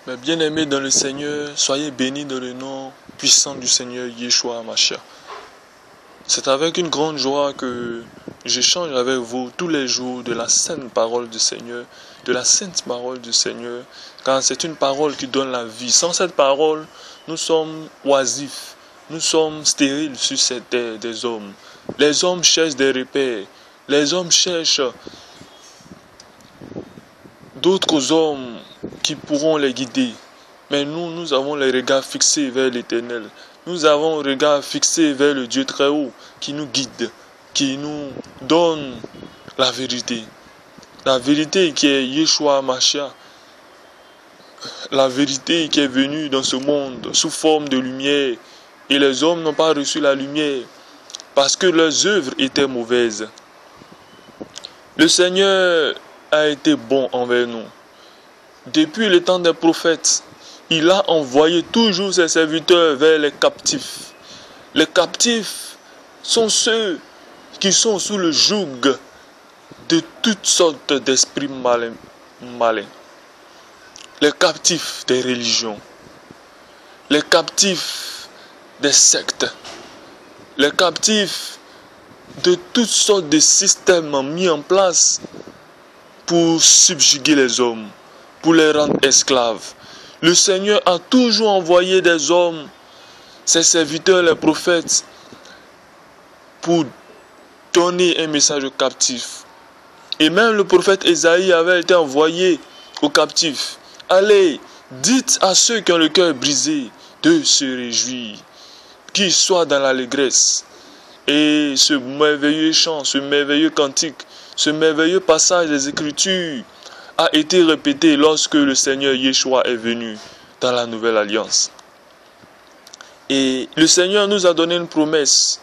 Mes bien-aimés dans le Seigneur, soyez bénis dans le nom puissant du Seigneur Yeshua HaMashiach. C'est avec une grande joie que j'échange avec vous tous les jours de la sainte parole du Seigneur, de la sainte parole du Seigneur, car c'est une parole qui donne la vie. Sans cette parole, nous sommes oisifs, nous sommes stériles sur cette terre des hommes. Les hommes cherchent des repères, les hommes cherchent d'autres hommes qui pourront les guider. Mais nous avons les regards fixés vers l'Éternel. Nous avons le regard fixé vers le Dieu très haut qui nous guide, qui nous donne la vérité. La vérité qui est Yeshua HaMashiach. La vérité qui est venue dans ce monde sous forme de lumière. Et les hommes n'ont pas reçu la lumière parce que leurs œuvres étaient mauvaises. Le Seigneur a été bon envers nous. Depuis le temps des prophètes, il a envoyé toujours ses serviteurs vers les captifs. Les captifs sont ceux qui sont sous le joug de toutes sortes d'esprits malins. Les captifs des religions, les captifs des sectes, les captifs de toutes sortes de systèmes mis en place pour subjuguer les hommes, pour les rendre esclaves. Le Seigneur a toujours envoyé des hommes, ses serviteurs, les prophètes, pour donner un message aux captifs. Et même le prophète Ésaïe avait été envoyé aux captifs. Allez, dites à ceux qui ont le cœur brisé de se réjouir, qu'ils soient dans l'allégresse. Et ce merveilleux chant, ce merveilleux cantique, ce merveilleux passage des Écritures a été répété lorsque le Seigneur Yeshua est venu dans la nouvelle alliance. Et le Seigneur nous a donné une promesse.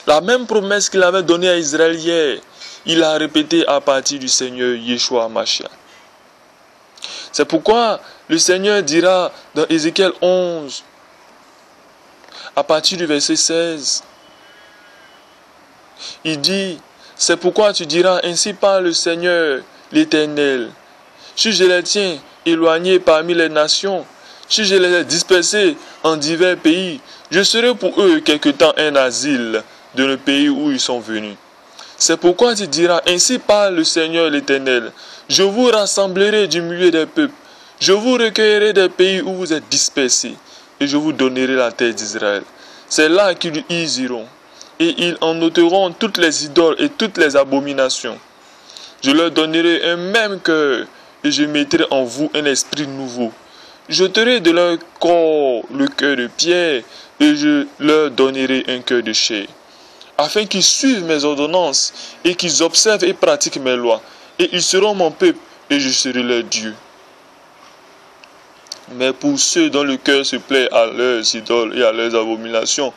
La même promesse qu'il avait donnée à Israël hier, il a répété à partir du Seigneur Yeshua HaMashiach. C'est pourquoi le Seigneur dira dans Ézéchiel 11, à partir du verset 16, il dit, c'est pourquoi tu diras, ainsi parle le Seigneur l'Éternel. Si je les tiens éloignés parmi les nations, si je les ai dispersés en divers pays, je serai pour eux quelque temps un asile dans le pays où ils sont venus. C'est pourquoi tu diras, ainsi parle le Seigneur l'Éternel. Je vous rassemblerai du milieu des peuples, je vous recueillerai des pays où vous êtes dispersés, et je vous donnerai la terre d'Israël. C'est là qu'ils iront, et ils en ôteront toutes les idoles et toutes les abominations. Je leur donnerai un même cœur, et je mettrai en vous un esprit nouveau. J'ôterai de leur corps le cœur de pierre, et je leur donnerai un cœur de chair, afin qu'ils suivent mes ordonnances, et qu'ils observent et pratiquent mes lois. Et ils seront mon peuple, et je serai leur Dieu. Mais pour ceux dont le cœur se plaît à leurs idoles et à leurs abominations,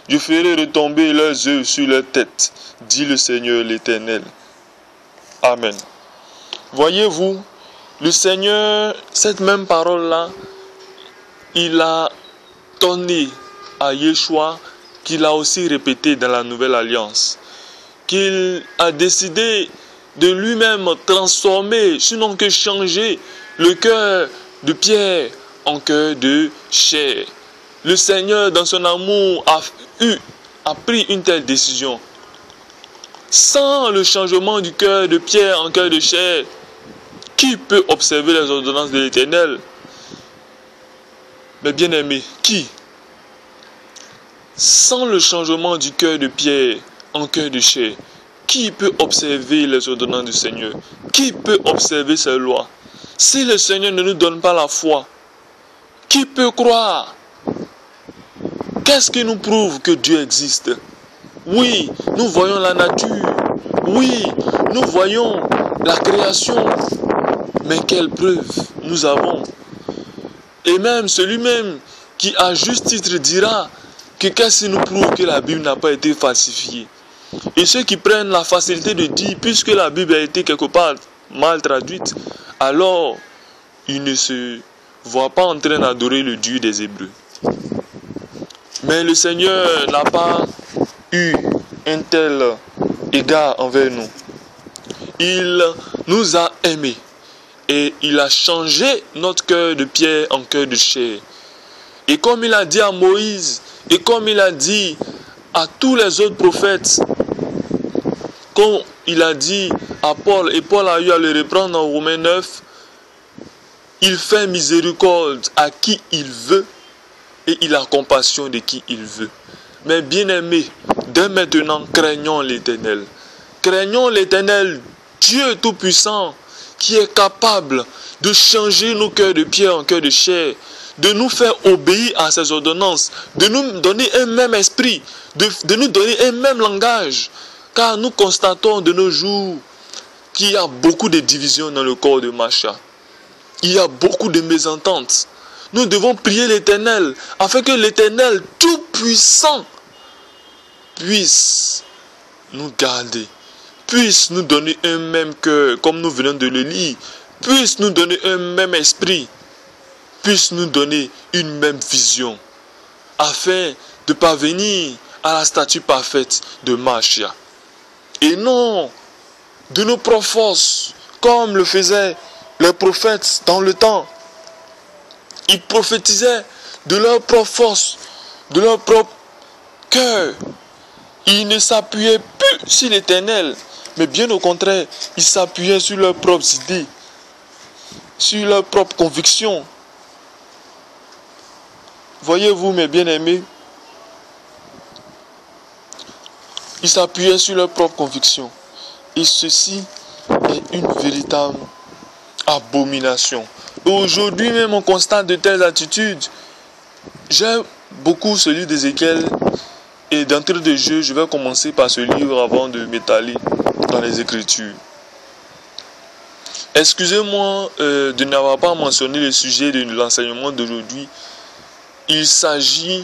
je ferai retomber leurs œuvres sur leur tête, dit le Seigneur l'Éternel. Amen. Voyez-vous, le Seigneur, cette même parole-là, il a donné à Yeshua, qu'il a aussi répété dans la nouvelle alliance, qu'il a décidé de lui-même transformer, sinon que changer le cœur de pierre en cœur de chair. Le Seigneur, dans son amour, a pris une telle décision. Sans le changement du cœur de pierre en cœur de chair, qui peut observer les ordonnances de l'Éternel? Mais bien aimé, qui? Sans le changement du cœur de pierre en cœur de chair, qui peut observer les ordonnances du Seigneur? Qui peut observer ses lois? Si le Seigneur ne nous donne pas la foi, qui peut croire? Qu'est-ce qui nous prouve que Dieu existe? Oui, nous voyons la nature. Oui, nous voyons la création. Mais quelle preuve nous avons? Et même celui-même qui à juste titre dira que qu'est-ce qui nous prouve que la Bible n'a pas été falsifiée? Et ceux qui prennent la facilité de dire, puisque la Bible a été quelque part mal traduite, alors ils ne se voient pas en train d'adorer le Dieu des Hébreux. Mais le Seigneur n'a pas eu un tel égard envers nous. Il nous a aimés Et il a changé notre cœur de pierre en cœur de chair. Et comme il a dit à Moïse, et comme il a dit à tous les autres prophètes, comme il a dit à Paul, et Paul a eu à le reprendre en Romains 9, il fait miséricorde à qui il veut, et il a compassion de qui il veut. Mais bien-aimés, dès maintenant, craignons l'Éternel. Craignons l'Éternel, Dieu Tout-Puissant, qui est capable de changer nos cœurs de pierre en cœurs de chair, de nous faire obéir à ses ordonnances, de nous donner un même esprit, de nous donner un même langage. Car nous constatons de nos jours qu'il y a beaucoup de divisions dans le corps de Macha. Il y a beaucoup de mésententes. Nous devons prier l'Éternel afin que l'Éternel Tout-Puissant puisse nous garder, puisse nous donner un même cœur, comme nous venons de le lire, puisse nous donner un même esprit, puisse nous donner une même vision, afin de parvenir à la statue parfaite de Machia. Et non de nos propres forces, comme le faisaient les prophètes dans le temps. Ils prophétisaient de leur propre force, de leur propre cœur. Ils ne s'appuyaient plus sur l'Éternel, mais bien au contraire, ils s'appuyaient sur leurs propres idées, sur leurs propres convictions. Voyez-vous, mes bien-aimés, ils s'appuyaient sur leurs propres convictions. Et ceci est une véritable abomination. Aujourd'hui même, on constate de telles attitudes. J'aime beaucoup ce livre d'Ézéchiel. Et d'entrée de jeu, je vais commencer par ce livre avant de m'étaler dans les Écritures. Excusez-moi de n'avoir pas mentionné le sujet de l'enseignement d'aujourd'hui. Il s'agit,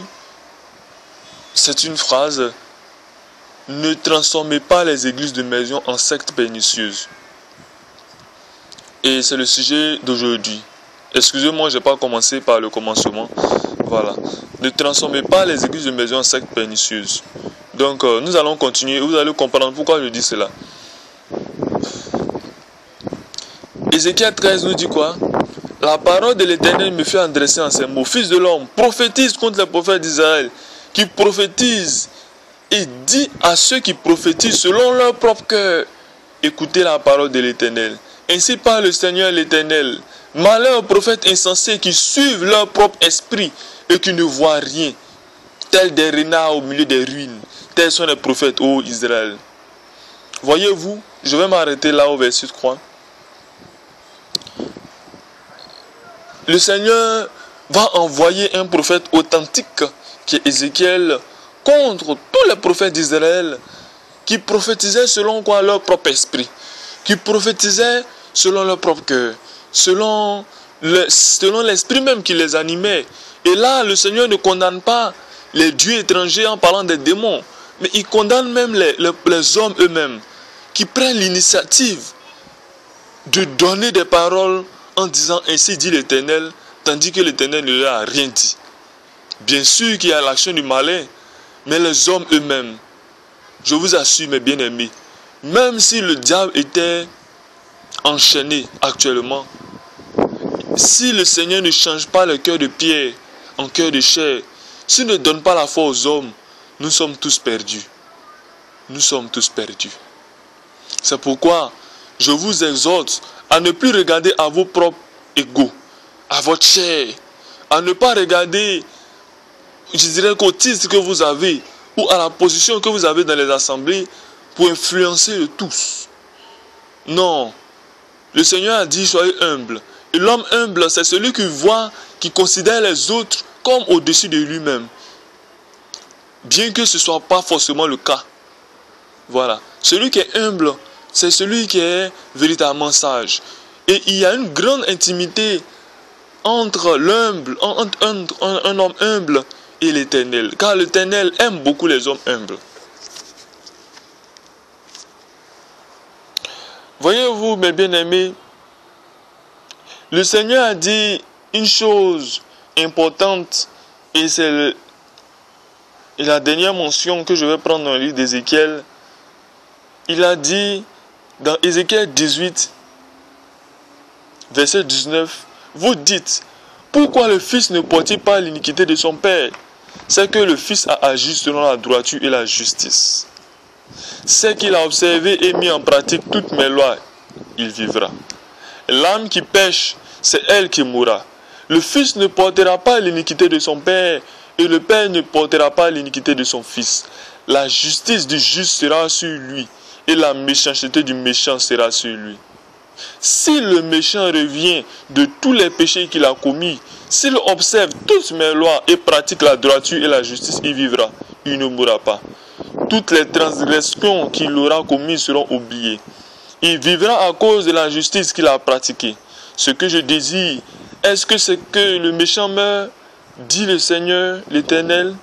c'est une phrase, ne transformez pas les églises de maison en sectes pernicieuses. Et c'est le sujet d'aujourd'hui. Excusez-moi, je n'ai pas commencé par le commencement. Voilà. Ne transformez pas les églises de maison en sectes pernicieuses. Donc, nous allons continuer. Vous allez comprendre pourquoi je dis cela. Ézéchiel 13 nous dit quoi? La parole de l'Éternel me fait adresser en ces mots. Fils de l'homme, prophétise contre les prophètes d'Israël, qui prophétisent, et dit à ceux qui prophétisent selon leur propre cœur, écoutez la parole de l'Éternel. Ainsi parle le Seigneur l'Éternel. Malheur aux prophètes insensés qui suivent leur propre esprit et qui ne voient rien, tels des renards au milieu des ruines. Tels sont les prophètes, ô Israël. Voyez-vous, je vais m'arrêter là au verset 3. Le Seigneur va envoyer un prophète authentique, qui est Ézéchiel, contre tous les prophètes d'Israël, qui prophétisaient selon quoi leur propre esprit, qui prophétisaient selon leur propre cœur, selon l'esprit même qui les animait. Et là, le Seigneur ne condamne pas les dieux étrangers en parlant des démons, mais il condamne même les hommes eux-mêmes, qui prennent l'initiative de donner des paroles en disant « Ainsi dit l'Éternel », tandis que l'Éternel ne leur a rien dit. Bien sûr qu'il y a l'action du malin, mais les hommes eux-mêmes, je vous assure mes bien-aimés, même si le diable était enchaîné actuellement, si le Seigneur ne change pas le cœur de pierre en cœur de chair, s'il ne donne pas la foi aux hommes, nous sommes tous perdus. Nous sommes tous perdus. C'est pourquoi je vous exhorte à ne plus regarder à vos propres égos, à votre chair, à ne pas regarder, je dirais, qu'au titre que vous avez ou à la position que vous avez dans les assemblées pour influencer le tous. Non. Le Seigneur a dit, soyez humble. Et l'homme humble, c'est celui qui voit, qui considère les autres comme au-dessus de lui-même. Bien que ce ne soit pas forcément le cas. Voilà. Celui qui est humble, c'est celui qui est véritablement sage. Et il y a une grande intimité entre l'humble, entre un homme humble et l'Éternel. Car l'Éternel aime beaucoup les hommes humbles. Voyez-vous, mes bien-aimés, le Seigneur a dit une chose importante, et c'est la dernière mention que je vais prendre dans le livre d'Ézéchiel. Il a dit dans Ézéchiel 18, verset 19, vous dites, pourquoi le Fils ne porte pas l'iniquité de son Père? C'est que le Fils a agi selon la droiture et la justice. C'est qu'il a observé et mis en pratique toutes mes lois, il vivra. L'âme qui pêche, c'est elle qui mourra. Le Fils ne portera pas l'iniquité de son Père, et le Père ne portera pas l'iniquité de son Fils. La justice du juste sera sur lui, et la méchanceté du méchant sera sur lui. Si le méchant revient de tous les péchés qu'il a commis, s'il observe toutes mes lois et pratique la droiture et la justice, il vivra, il ne mourra pas. Toutes les transgressions qu'il aura commises seront oubliées. Il vivra à cause de la justice qu'il a pratiquée. Ce que je désire, est-ce que c'est que le méchant meure, dit le Seigneur, l'Éternel?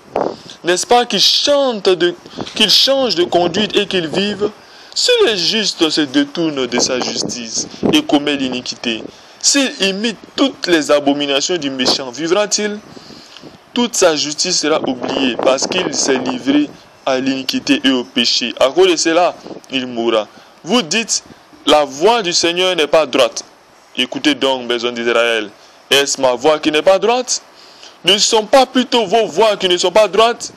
N'est-ce pas qu'il change de conduite et qu'il vive? Si le juste se détourne de sa justice et commet l'iniquité, s'il imite toutes les abominations du méchant, vivra-t-il? Toute sa justice sera oubliée parce qu'il s'est livré à l'iniquité et au péché. À cause de cela, il mourra. Vous dites, la voix du Seigneur n'est pas droite. Écoutez donc, maison d'Israël. Est-ce ma voix qui n'est pas droite? Ne sont pas plutôt vos voix qui ne sont pas droites?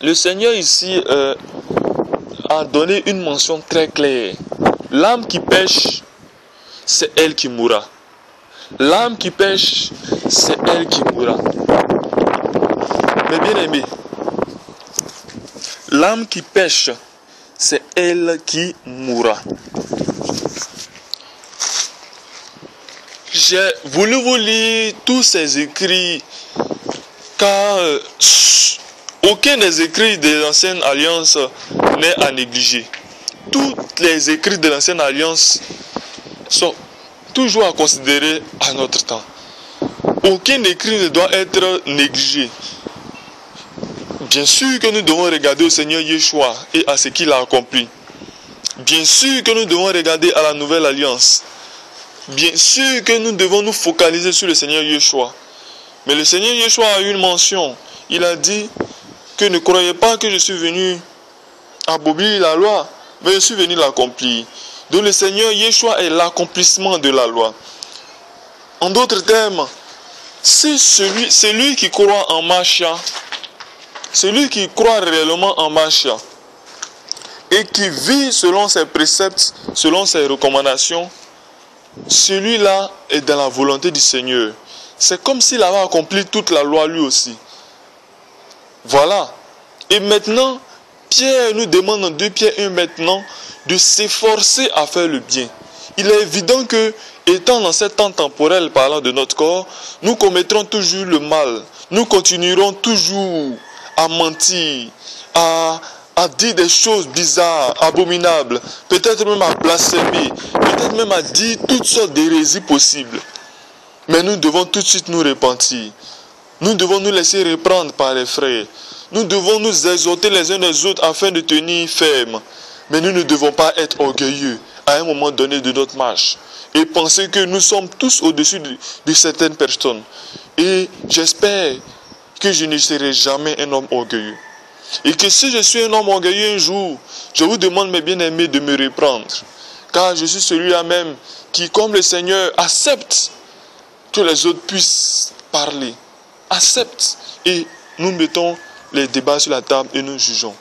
Le Seigneur ici a donné une mention très claire. L'âme qui pêche, c'est elle qui mourra. L'âme qui pêche, c'est elle qui mourra. Mes bien-aimés, l'âme qui pêche, c'est elle qui mourra. J'ai voulu vous lire tous ces écrits, car aucun des écrits de l'ancienne alliance n'est à négliger. Tous les écrits de l'ancienne alliance sont toujours à considérer à notre temps. Aucun écrit ne doit être négligé. Bien sûr que nous devons regarder au Seigneur Yeshua et à ce qu'il a accompli. Bien sûr que nous devons regarder à la nouvelle alliance. Bien sûr que nous devons nous focaliser sur le Seigneur Yeshua. Mais le Seigneur Yeshua a eu une mention. Il a dit que ne croyez pas que je suis venu abolir la loi, mais je suis venu l'accomplir. Donc le Seigneur Yeshua est l'accomplissement de la loi. En d'autres termes, si celui qui croit en Mashiach, celui qui croit réellement en Mashiach et qui vit selon ses préceptes, selon ses recommandations, celui-là est dans la volonté du Seigneur. C'est comme s'il avait accompli toute la loi lui aussi. Voilà. Et maintenant, Pierre nous demande en 2 Pierre 1 maintenant de s'efforcer à faire le bien. Il est évident que, étant dans cet temps temporel parlant de notre corps, nous commettrons toujours le mal. Nous continuerons toujours à mentir, à dire des choses bizarres, abominables, peut-être même à blasphémer, peut-être même à dire toutes sortes d'hérésies possibles. Mais nous devons tout de suite nous repentir. Nous devons nous laisser reprendre par les frères. Nous devons nous exhorter les uns les autres afin de tenir ferme. Mais nous ne devons pas être orgueilleux à un moment donné de notre marche et penser que nous sommes tous au-dessus de certaines personnes. Et j'espère que je ne serai jamais un homme orgueilleux. Et que si je suis un homme orgueilleux un jour, je vous demande, mes bien-aimés, de me reprendre. Car je suis celui-là même qui, comme le Seigneur, accepte que les autres puissent parler. Accepte. Et nous mettons les débats sur la table et nous jugeons.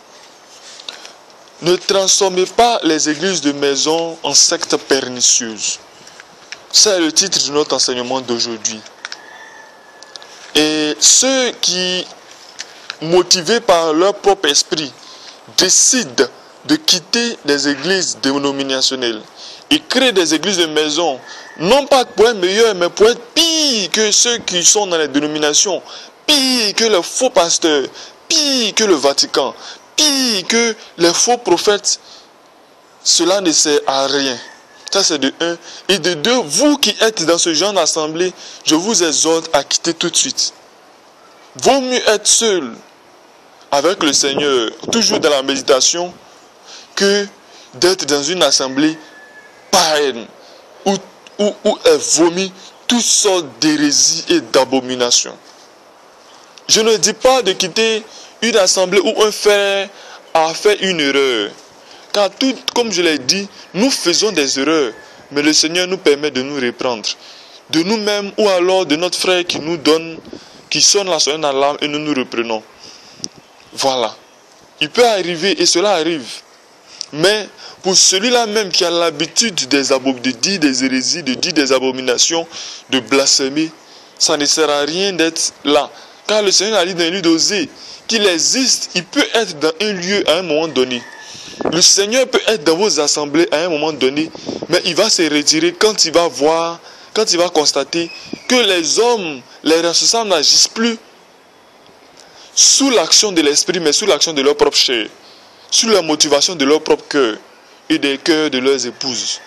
Ne transformez pas les églises de maison en sectes pernicieuses. C'est le titre de notre enseignement d'aujourd'hui. Et ceux qui, motivés par leur propre esprit, décident de quitter des églises dénominationnelles et créent des églises de maison, non pas pour être meilleurs, mais pour être pire que ceux qui sont dans les dénominations, pire que les faux pasteurs, pire que le Vatican, pire que les faux prophètes. Cela ne sert à rien. Ça, c'est de 1. Et de 2, vous qui êtes dans ce genre d'assemblée, je vous exhorte à quitter tout de suite. Vaut mieux être seul avec le Seigneur, toujours dans la méditation, que d'être dans une assemblée païenne où est vomi toutes sortes d'hérésies et d'abominations. Je ne dis pas de quitter une assemblée où un frère a fait une erreur. Car tout, comme je l'ai dit, nous faisons des erreurs. mais le Seigneur nous permet de nous reprendre. De nous-mêmes ou alors de notre frère qui nous donne, qui sonne la sonnette d'alarme et nous nous reprenons. Voilà. Il peut arriver et cela arrive. Mais pour celui-là même qui a l'habitude de dire des hérésies, de dire des abominations, de blasphémer, ça ne sert à rien d'être là. Car le Seigneur a dit dans le livre d'Osée qu'il existe, il peut être dans un lieu à un moment donné. Le Seigneur peut être dans vos assemblées à un moment donné, mais il va se retirer quand il va voir, quand il va constater que les hommes, les responsables n'agissent plus sous l'action de l'esprit, mais sous l'action de leur propre chair, sous la motivation de leur propre cœur et des cœurs de leurs épouses.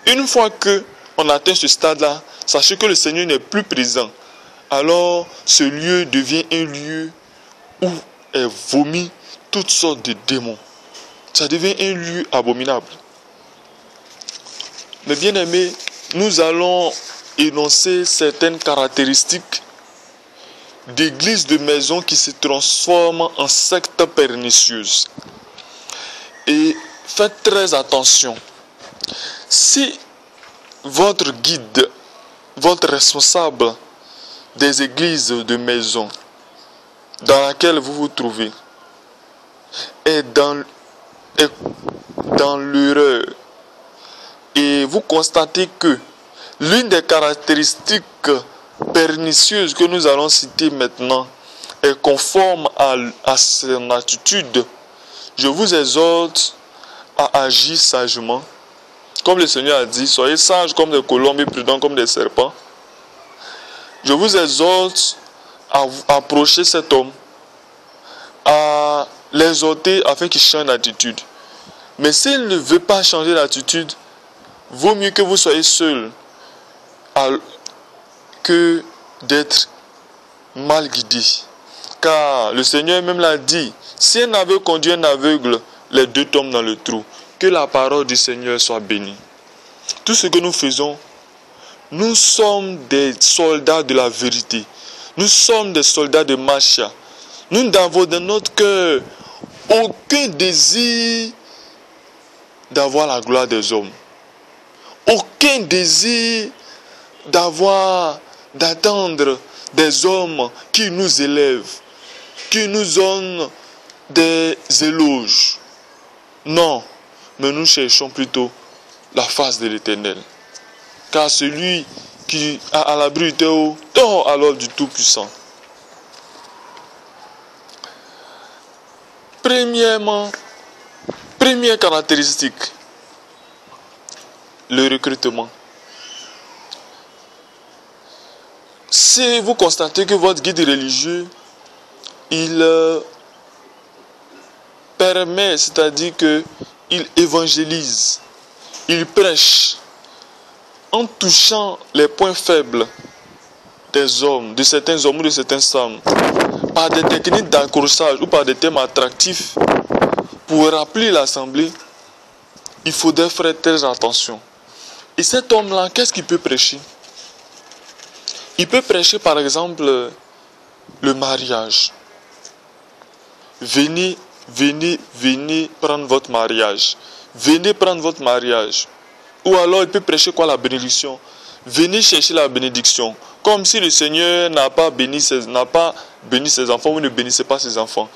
Une fois qu'on atteint ce stade-là, sachez que le Seigneur n'est plus présent. Alors, ce lieu devient un lieu où est vomi toutes sortes de démons. Ça devient un lieu abominable. Mais bien aimés, nous allons énoncer certaines caractéristiques d'églises de maison qui se transforment en sectes pernicieuses. Et faites très attention. Si votre guide, votre responsable des églises de maison dans laquelle vous vous trouvez est dans l'erreur et vous constatez que l'une des caractéristiques pernicieuses que nous allons citer maintenant est conforme à son attitude, je vous exhorte à agir sagement. Comme le Seigneur a dit, soyez sages comme des colombes et prudents comme des serpents. Je vous exhorte à approcher cet homme, à l'exhorter afin qu'il change d'attitude. Mais s'il ne veut pas changer d'attitude, vaut mieux que vous soyez seul que d'être mal guidé. Car le Seigneur même l'a dit, si un aveugle conduit un aveugle, les deux tombent dans le trou. Que la parole du Seigneur soit bénie. Tout ce que nous faisons, nous sommes des soldats de la vérité. Nous sommes des soldats de Machia. Nous n'avons dans notre cœur aucun désir d'avoir la gloire des hommes. Aucun désir d'attendre des hommes qui nous élèvent, qui nous donnent des éloges. Non, mais nous cherchons plutôt la face de l'Éternel. Car celui qui a à l'abri du haut, tord alors du Tout-Puissant. Premièrement, première caractéristique, le recrutement. Si vous constatez que votre guide religieux, il permet, c'est-à-dire qu'il évangélise, il prêche, en touchant les points faibles des hommes, de certains hommes ou de certaines femmes, par des techniques d'accrochage ou par des thèmes attractifs, pour rappeler l'assemblée, il faudrait faire très attention. Et cet homme-là, qu'est-ce qu'il peut prêcher? Il peut prêcher par exemple le mariage. Venez prendre votre mariage. Venez prendre votre mariage. Ou alors il peut prêcher quoi? La bénédiction. Venez chercher la bénédiction. Comme si le Seigneur n'a pas béni ses enfants, vous ne bénissez pas ses enfants.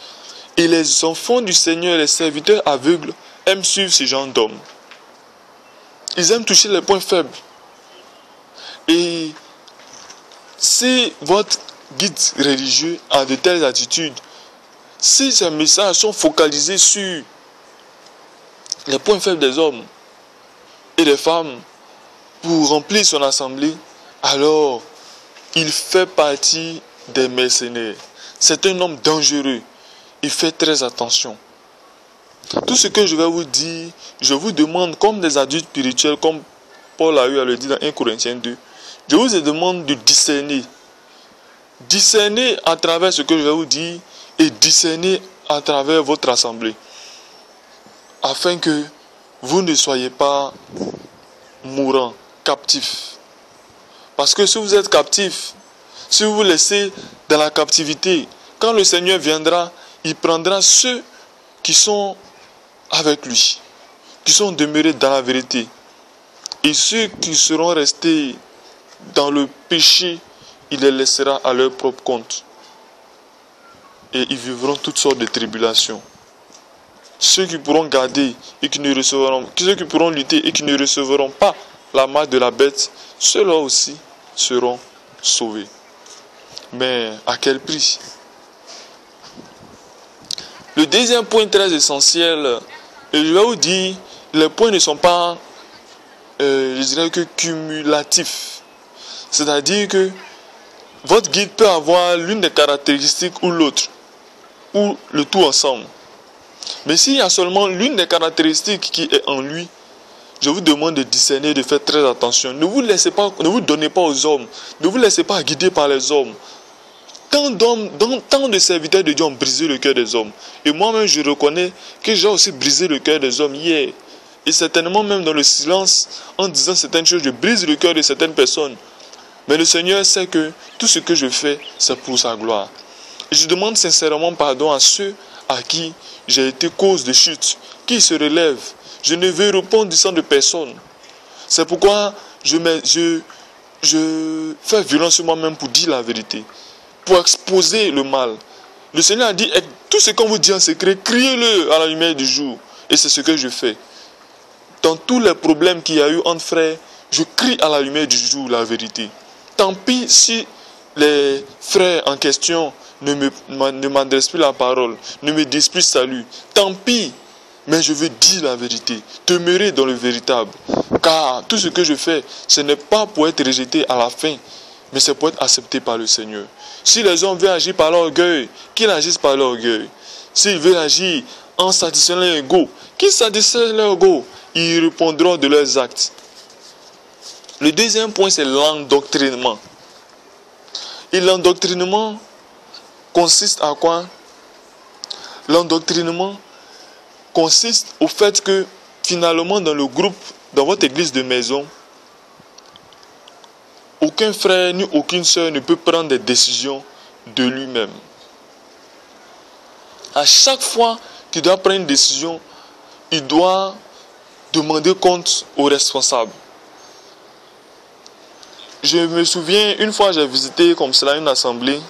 Et les enfants du Seigneur, les serviteurs aveugles, aiment suivre ce genre d'hommes. Ils aiment toucher les points faibles. Et si votre guide religieux a de telles attitudes, si ces messages sont focalisés sur les points faibles des hommes et des femmes pour remplir son assemblée, alors il fait partie des mercenaires. C'est un homme dangereux. Il fait très attention. Tout ce que je vais vous dire, je vous demande comme des adultes spirituels, comme Paul a eu à le dire dans 1 Corinthiens 2, je vous demande de discerner. Discerner à travers ce que je vais vous dire et discerner à travers votre assemblée. Afin que vous ne soyez pas mourants, captifs. Parce que si vous êtes captifs, si vous vous laissez dans la captivité, quand le Seigneur viendra, il prendra ceux qui sont avec lui, qui sont demeurés dans la vérité. Et ceux qui seront restés dans le péché, il les laissera à leur propre compte. Et ils vivront toutes sortes de tribulations. Ceux qui pourront garder et qui ne recevront, ceux qui pourront lutter et qui ne recevront pas la marque de la bête, ceux-là aussi seront sauvés. Mais à quel prix? Le deuxième point très essentiel, et je vais vous dire, les points ne sont pas, je dirais que cumulatifs. C'est-à-dire que votre guide peut avoir l'une des caractéristiques ou l'autre, ou le tout ensemble. Mais s'il y a seulement l'une des caractéristiques qui est en lui, je vous demande de discerner, de faire très attention. Ne vous laissez pas, ne vous donnez pas aux hommes, ne vous laissez pas guider par les hommes. Tant de serviteurs de Dieu ont brisé le cœur des hommes. Et moi-même, je reconnais que j'ai aussi brisé le cœur des hommes hier. Et certainement même dans le silence, en disant certaines choses, je brise le cœur de certaines personnes. Mais le Seigneur sait que tout ce que je fais, c'est pour sa gloire. Et je demande sincèrement pardon à ceux à qui j'ai été cause de chute, qui se relèvent. Je ne veux répondre du sang de personne. C'est pourquoi je fais violence sur moi-même pour dire la vérité, pour exposer le mal. Le Seigneur a dit, tout ce qu'on vous dit en secret, criez-le à la lumière du jour. Et c'est ce que je fais. Dans tous les problèmes qu'il y a eu entre frères, je crie à la lumière du jour la vérité. Tant pis si les frères en question ne m'adressent plus la parole, ne me disent plus salut. Tant pis, mais je veux dire la vérité, demeurer dans le véritable. Car tout ce que je fais, ce n'est pas pour être rejeté à la fin, mais c'est pour être accepté par le Seigneur. Si les hommes veulent agir par l'orgueil, qu'ils agissent par l'orgueil. S'ils veulent agir en satisfaisant leur ego, qu'ils satisfassent leur ego, ils répondront de leurs actes. Le deuxième point, c'est l'endoctrinement. Et l'endoctrinement consiste à quoi? L'endoctrinement consiste au fait que finalement dans le groupe, dans votre église de maison, aucun frère ni aucune sœur ne peut prendre des décisions de lui-même. À chaque fois qu'il doit prendre une décision, il doit demander compte aux responsables. Je me souviens, une fois j'ai visité comme cela une assemblée,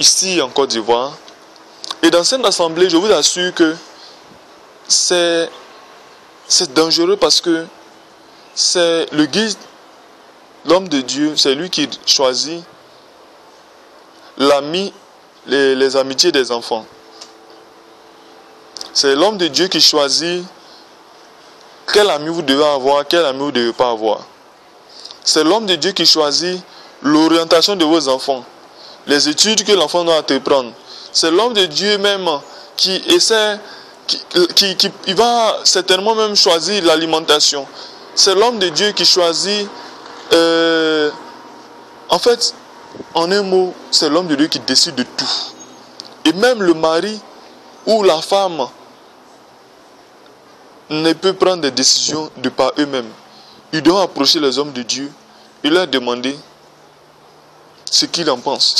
ici en Côte d'Ivoire. Et dans cette assemblée, je vous assure que c'est dangereux parce que c'est le guide, l'homme de Dieu, c'est lui qui choisit l'ami, les amitiés des enfants. C'est l'homme de Dieu qui choisit quel ami vous devez avoir, quel ami vous ne devez pas avoir. C'est l'homme de Dieu qui choisit l'orientation de vos enfants, les études que l'enfant doit entreprendre. C'est l'homme de Dieu même qui essaie, il va certainement même choisir l'alimentation. C'est l'homme de Dieu qui choisit, en fait, en un mot, c'est l'homme de Dieu qui décide de tout. Et même le mari ou la femme ne peut prendre des décisions de par eux-mêmes. Ils doivent approcher les hommes de Dieu et leur demander ce qu'ils en pensent,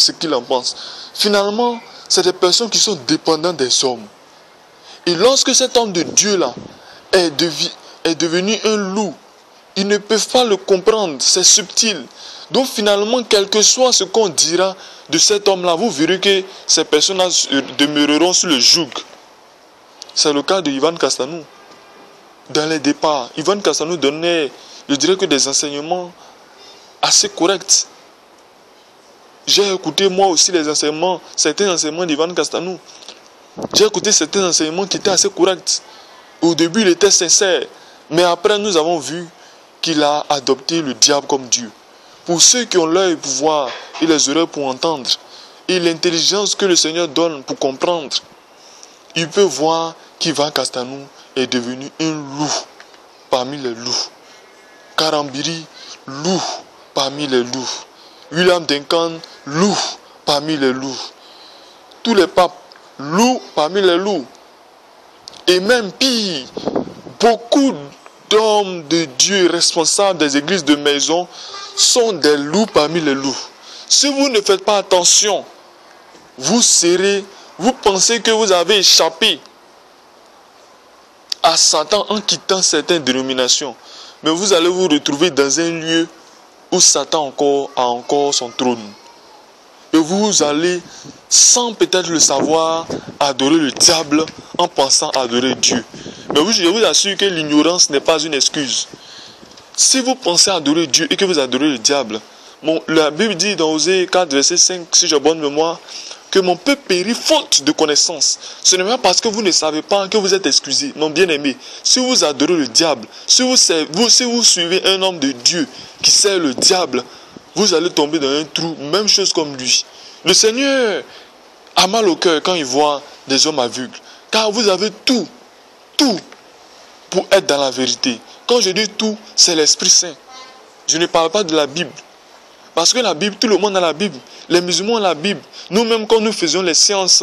Finalement, c'est des personnes qui sont dépendantes des hommes. Et lorsque cet homme de Dieu-là est devenu un loup, ils ne peuvent pas le comprendre, c'est subtil. Donc finalement, quel que soit ce qu'on dira de cet homme-là, vous verrez que ces personnes-là demeureront sur le joug. C'est le cas de Ivan Castanou. Dans les départs, Ivan Castanou donnait, je dirais que des enseignements assez corrects. J'ai écouté moi aussi les enseignements, certains enseignements d'Ivan Castanou. J'ai écouté certains enseignements qui étaient assez corrects. Au début, il était sincère, mais après, nous avons vu qu'il a adopté le diable comme Dieu. Pour ceux qui ont l'œil pour voir et les oreilles pour entendre, et l'intelligence que le Seigneur donne pour comprendre, il peut voir qu'Ivan Castanou est devenu un loup parmi les loups. Karambiri, loup parmi les loups. William Duncan, loup parmi les loups. Tous les papes, loups parmi les loups. Et même pire, beaucoup d'hommes de Dieu responsables des églises de maison sont des loups parmi les loups. Si vous ne faites pas attention, vous pensez que vous avez échappé à Satan en quittant certaines dénominations. Mais vous allez vous retrouver dans un lieu où Satan a encore son trône. Et vous allez, sans peut-être le savoir, adorer le diable en pensant adorer Dieu. Mais je vous assure que l'ignorance n'est pas une excuse. Si vous pensez adorer Dieu et que vous adorez le diable, la Bible dit dans Osée 4, verset 5, si j'ai bonne mémoire, que mon peuple périt faute de connaissance. Ce n'est pas parce que vous ne savez pas que vous êtes excusé. Mon bien-aimé, si vous adorez le diable, si vous suivez un homme de Dieu qui sert le diable, vous allez tomber dans un trou, même chose comme lui. Le Seigneur a mal au cœur quand il voit des hommes aveugles. Car vous avez tout pour être dans la vérité. Quand je dis tout, c'est l'Esprit Saint. Je ne parle pas de la Bible. Parce que la Bible, tout le monde a la Bible. Les musulmans ont la Bible. Nous-mêmes, quand nous faisions les séances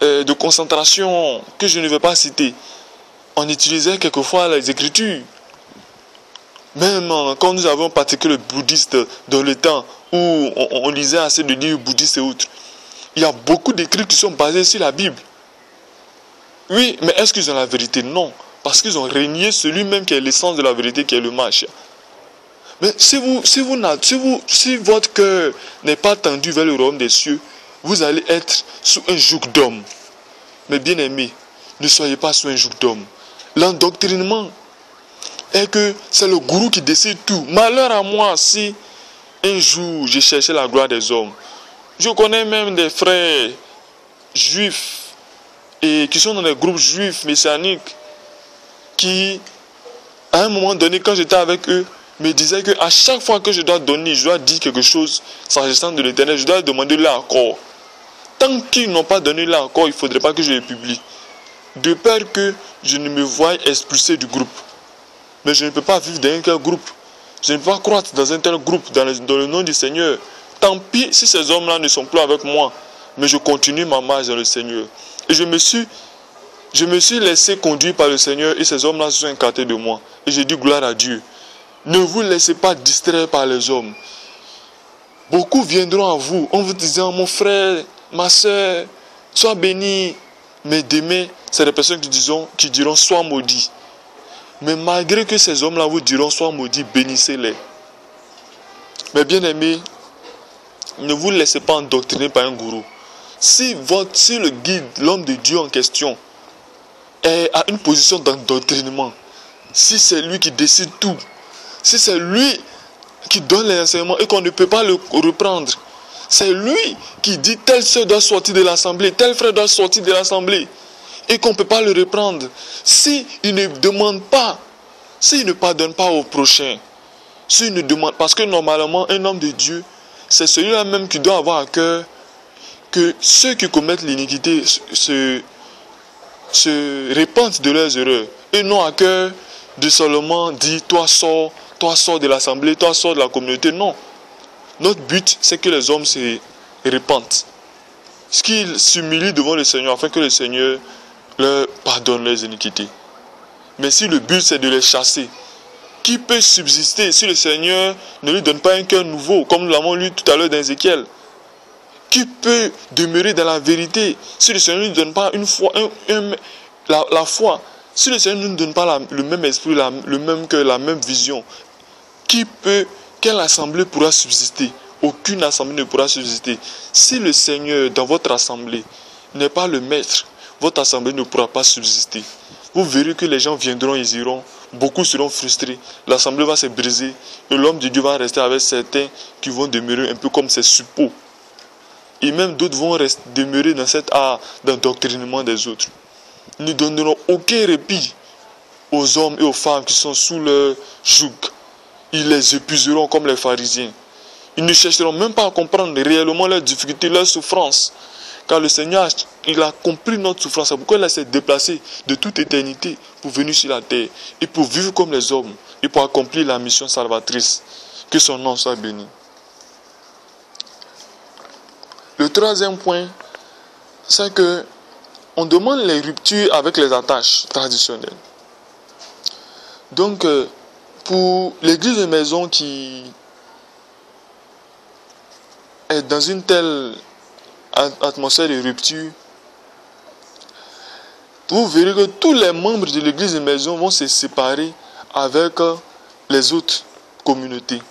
de concentration, que je ne vais pas citer, on utilisait quelquefois les Écritures. Même quand nous avons pratiqué le bouddhiste dans le temps, où on lisait assez de livres bouddhistes et autres, il y a beaucoup d'écrits qui sont basés sur la Bible. Oui, mais est-ce qu'ils ont la vérité? Non. Parce qu'ils ont régné celui même qui est l'essence de la vérité, qui est le Mashiach. Mais si votre cœur n'est pas tendu vers le royaume des cieux, vous allez être sous un joug d'homme. Mais bien aimés, ne soyez pas sous un joug d'homme. L'endoctrinement est que c'est le gourou qui décide tout. Malheur à moi si un jour je cherchais la gloire des hommes. Je connais même des frères juifs et qui sont dans des groupes juifs messianiques qui, à un moment donné, quand j'étais avec eux, me disaient qu'à chaque fois que je dois donner, je dois dire quelque chose s'agissant de l'Éternel, je dois demander l'accord. Tant qu'ils n'ont pas donné l'accord, il ne faudrait pas que je les publie. De peur que je ne me voie expulsé du groupe. Mais je ne peux pas vivre dans un tel groupe. Je ne peux pas croître dans un tel groupe, dans le nom du Seigneur. Tant pis si ces hommes-là ne sont plus avec moi. Mais je continue ma marche dans le Seigneur. Et je me suis laissé conduire par le Seigneur et ces hommes-là se sont écartés de moi. Et j'ai dit gloire à Dieu. Ne vous laissez pas distraire par les hommes. Beaucoup viendront à vous en vous disant, mon frère, ma soeur, sois béni. Mais demain, c'est des personnes qui diront, sois maudit. Mais malgré que ces hommes-là vous diront, sois maudit, bénissez-les. Mais bien aimés, ne vous laissez pas endoctriner par un gourou. Si le guide, l'homme de Dieu en question, est à une position d'endoctrinement, si c'est lui qui décide tout, si c'est lui qui donne les enseignements et qu'on ne peut pas le reprendre, c'est lui qui dit tel soeur doit sortir de l'assemblée, tel frère doit sortir de l'assemblée et qu'on ne peut pas le reprendre. S'il ne demande pas, s'il ne pardonne pas au prochain, s'il ne demande, parce que normalement un homme de Dieu, c'est celui-là même qui doit avoir à cœur que ceux qui commettent l'iniquité se repentent de leurs erreurs et non à cœur de seulement dire toi sors de l'assemblée, toi sors de la communauté. Non. Notre but, c'est que les hommes se repentent. Qu'ils s'humilient devant le Seigneur afin que le Seigneur leur pardonne leurs iniquités. Mais si le but, c'est de les chasser, qui peut subsister si le Seigneur ne lui donne pas un cœur nouveau, comme nous l'avons lu tout à l'heure dans Ézéchiel? Qui peut demeurer dans la vérité si le Seigneur ne lui donne pas une foi, la foi? Si le Seigneur ne nous donne pas le même esprit, le même cœur, la même vision, quelle assemblée pourra subsister? Aucune assemblée ne pourra subsister. Si le Seigneur dans votre assemblée n'est pas le maître, votre assemblée ne pourra pas subsister. Vous verrez que les gens viendront, ils iront, beaucoup seront frustrés, l'assemblée va se briser et l'homme de Dieu va rester avec certains qui vont demeurer un peu comme ses suppôts. Et même d'autres vont demeurer dans cet art d'endoctrinement des autres. Nous ne donnerons aucun répit aux hommes et aux femmes qui sont sous leur joug. Ils les épuiseront comme les pharisiens. Ils ne chercheront même pas à comprendre réellement leurs difficultés, leurs souffrances. Car le Seigneur, il a compris notre souffrance. C'est pourquoi il s'est déplacé de toute éternité pour venir sur la terre et pour vivre comme les hommes et pour accomplir la mission salvatrice. Que son nom soit béni. Le troisième point, c'est que on demande les ruptures avec les attaches traditionnelles. Donc, pour l'église de maison qui est dans une telle atmosphère de rupture, vous verrez que tous les membres de l'église de maison vont se séparer avec les autres communautés.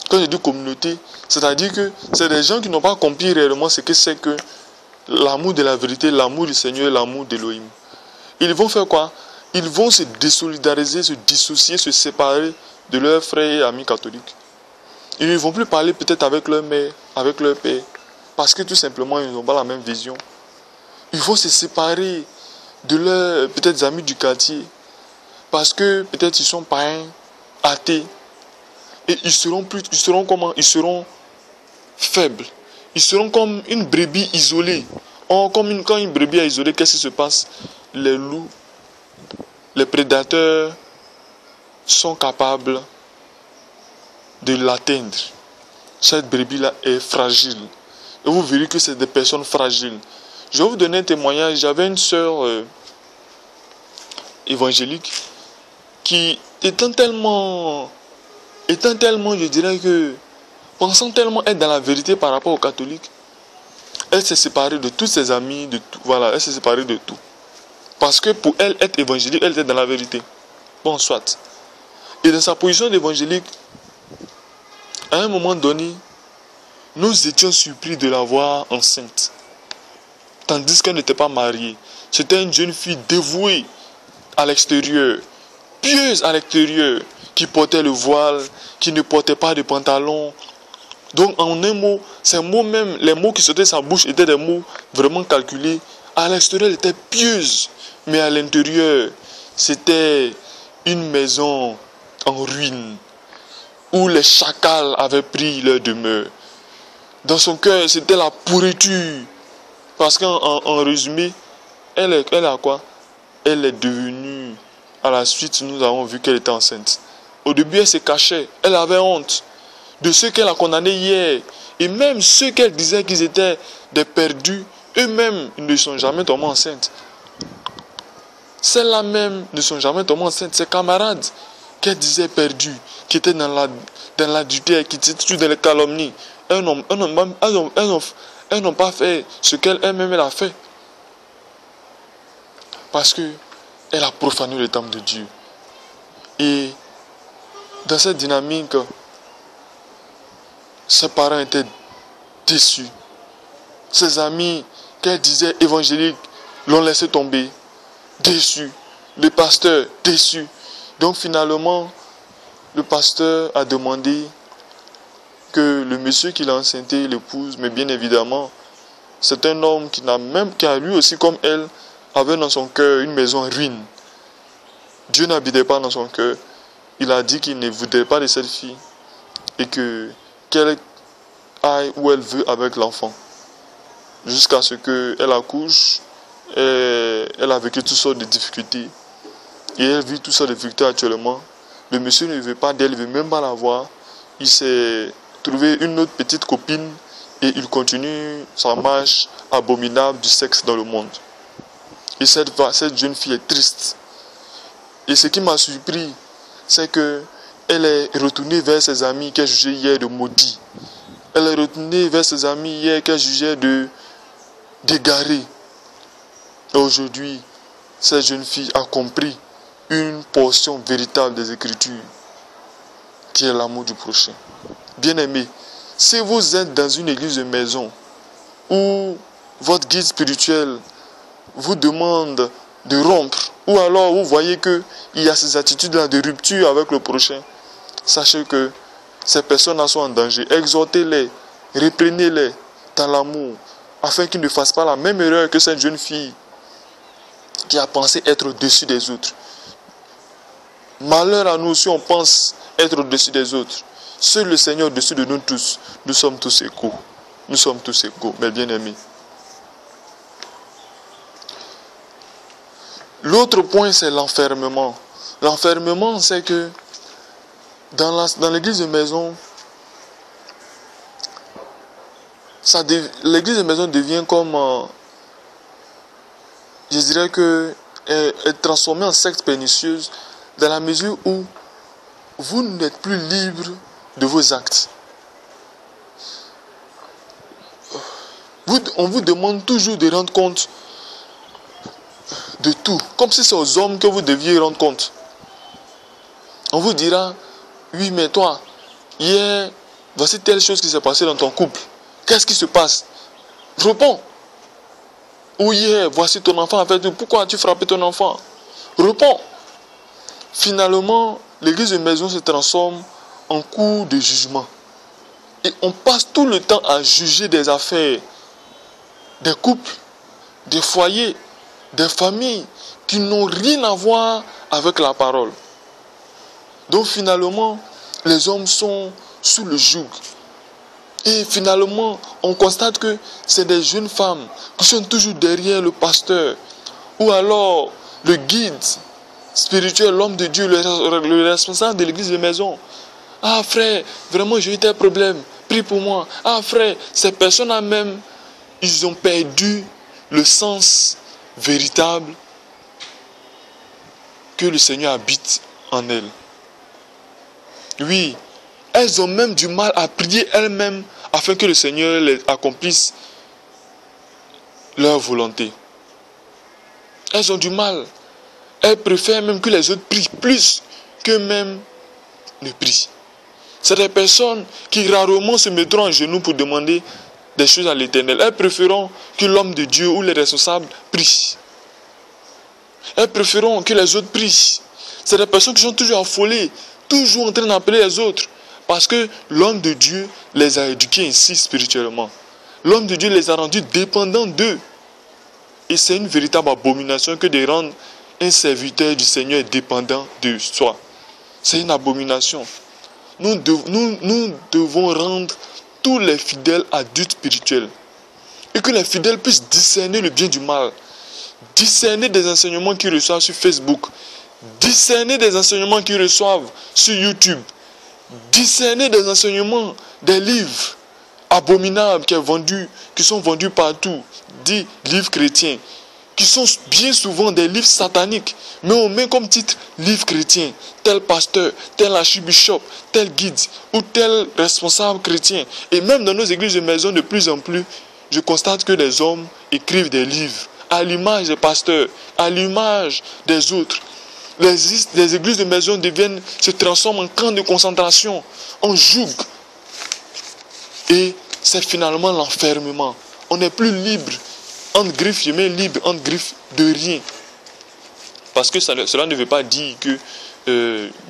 Quand je dis communauté, c'est-à-dire que c'est des gens qui n'ont pas compris réellement ce que c'est que l'amour de la vérité, l'amour du Seigneur, l'amour d'Élohim. Ils vont faire quoi? Ils vont se désolidariser, se dissocier, se séparer de leurs frères et amis catholiques. Ils ne vont plus parler peut-être avec leur mère, avec leur père, parce que tout simplement ils n'ont pas la même vision. Ils vont se séparer de leurs peut-être amis du quartier, parce que peut-être ils sont païens, athées, et ils seront faibles. Ils seront comme une brebis isolée. Or, quand une brebis est isolée, qu'est-ce qui se passe? Les loups, les prédateurs sont capables de l'atteindre. Cette brebis-là est fragile. Et vous verrez que c'est des personnes fragiles. Je vais vous donner un témoignage. J'avais une sœur évangélique qui étant tellement, je dirais que, pensant tellement être dans la vérité par rapport aux catholiques, elle s'est séparée de tous ses amis, de tout. Voilà, elle s'est séparée de tout. Parce que pour elle, être évangélique, elle était dans la vérité. Bon, soit. Et dans sa position d'évangélique, à un moment donné, nous étions surpris de la voir enceinte. Tandis qu'elle n'était pas mariée. C'était une jeune fille dévouée à l'extérieur, pieuse à l'extérieur, qui portait le voile, qui ne portait pas de pantalon. Donc en un mot, ces mots même, les mots qui sortaient de sa bouche étaient des mots vraiment calculés. À l'extérieur, elle était pieuse, mais à l'intérieur, c'était une maison en ruine, où les chacals avaient pris leur demeure. Dans son cœur, c'était la pourriture. Parce qu'en résumé, elle a quoi? Elle est devenue, à la suite, nous avons vu qu'elle était enceinte. Au début, elle se cachait, elle avait honte de ceux qu'elle a condamnés hier. Et même ceux qu'elle disait qu'ils étaient des perdus, eux-mêmes ne sont jamais tombés enceintes. Celles-là même ne sont jamais tombées enceintes. Ses camarades qu'elle disait perdus, qui étaient dans l'adultère, qui étaient dans les calomnies, elles n'ont pas fait ce qu'elle-même a fait. Parce qu'elle a profané le temple de Dieu. Et dans cette dynamique, ses parents étaient déçus. Ses amis qu'elle disait évangéliques l'ont laissé tomber. Déçus. Le pasteur déçu. Donc finalement, le pasteur a demandé que le monsieur qui l'a enceinté l'épouse, mais bien évidemment, c'est un homme qui a lui aussi comme elle, avait dans son cœur une maison en ruine. Dieu n'habitait pas dans son cœur. Il a dit qu'il ne voudrait pas de cette fille et qu'elle aille où elle veut avec l'enfant. Jusqu'à ce qu'elle accouche, elle a vécu toutes sortes de difficultés. Et elle vit toutes sortes de difficultés actuellement. Le monsieur ne veut pas d'elle, il ne veut même pas la voir. Il s'est trouvé une autre petite copine et il continue sa marche abominable du sexe dans le monde. Et cette jeune fille est triste. Et ce qui m'a surpris, c'est qu'elle est retournée vers ses amis qu'elle jugeait hier de maudits. Elle est retournée vers ses amis hier qu'elle jugeait d'égarés. Et aujourd'hui, cette jeune fille a compris une portion véritable des Écritures, qui est l'amour du prochain. Bien-aimés, si vous êtes dans une église de maison où votre guide spirituel vous demande de rompre, ou alors vous voyez qu'il y a ces attitudes-là de rupture avec le prochain, sachez que ces personnes-là sont en danger. Exhortez-les, reprenez-les dans l'amour, afin qu'ils ne fassent pas la même erreur que cette jeune fille qui a pensé être au-dessus des autres. Malheur à nous si on pense être au-dessus des autres. Seul le Seigneur au-dessus de nous tous. Nous sommes tous égaux. Nous sommes tous égaux, mes bien-aimés. L'autre point, c'est l'enfermement. L'enfermement, c'est que dans l'église de maison, l'église de maison devient comme, je dirais que, est transformée en secte pernicieuse dans la mesure où vous n'êtes plus libre de vos actes. On vous demande toujours de rendre compte de tout, comme si c'est aux hommes que vous deviez rendre compte. On vous dira, oui, mais toi, hier, voici telle chose qui s'est passée dans ton couple. Qu'est-ce qui se passe? Réponds. Ou hier, voici ton enfant a fait tout. Pourquoi as-tu frappé ton enfant? Réponds. Finalement, l'église de maison se transforme en cours de jugement. Et on passe tout le temps à juger des affaires, des couples, des foyers, des familles qui n'ont rien à voir avec la parole. Donc finalement, les hommes sont sous le joug. Et finalement, on constate que c'est des jeunes femmes qui sont toujours derrière le pasteur ou alors le guide spirituel, l'homme de Dieu, le responsable de l'église de maison. Ah frère, vraiment j'ai eu tel problème, prie pour moi. Ah frère, ces personnes-là même, ils ont perdu le sens véritable que le Seigneur habite en elles. Oui, elles ont même du mal à prier elles-mêmes afin que le Seigneur les accomplisse leur volonté. Elles ont du mal. Elles préfèrent même que les autres prient plus qu'eux-mêmes ne prient. C'est des personnes qui rarement se mettront en genoux pour demander des choses à l'Éternel. Elles préféreront que l'homme de Dieu ou les responsables prient. Elles préféreront que les autres prient. C'est des personnes qui sont toujours affolées, toujours en train d'appeler les autres. Parce que l'homme de Dieu les a éduqués ainsi spirituellement. L'homme de Dieu les a rendus dépendants d'eux. Et c'est une véritable abomination que de rendre un serviteur du Seigneur dépendant de soi. C'est une abomination. Nous devons rendre tous les fidèles adultes spirituels. Et que les fidèles puissent discerner le bien du mal. Discerner des enseignements qu'ils reçoivent sur Facebook. Discerner des enseignements qu'ils reçoivent sur YouTube. Discerner des enseignements, des livres abominables qui sont vendus partout, des livres chrétiens, qui sont bien souvent des livres sataniques, mais on met comme titre livre chrétien, tel pasteur, tel archibishop, tel guide ou tel responsable chrétien. Et même dans nos églises de maison, de plus en plus, je constate que les hommes écrivent des livres à l'image des pasteurs, à l'image des autres. Les églises de maison se transforment en camp de concentration, en joug. Et c'est finalement l'enfermement. On n'est plus libre, entre griffes, je mets libre, entre griffes de rien. Parce que cela ne veut pas dire que,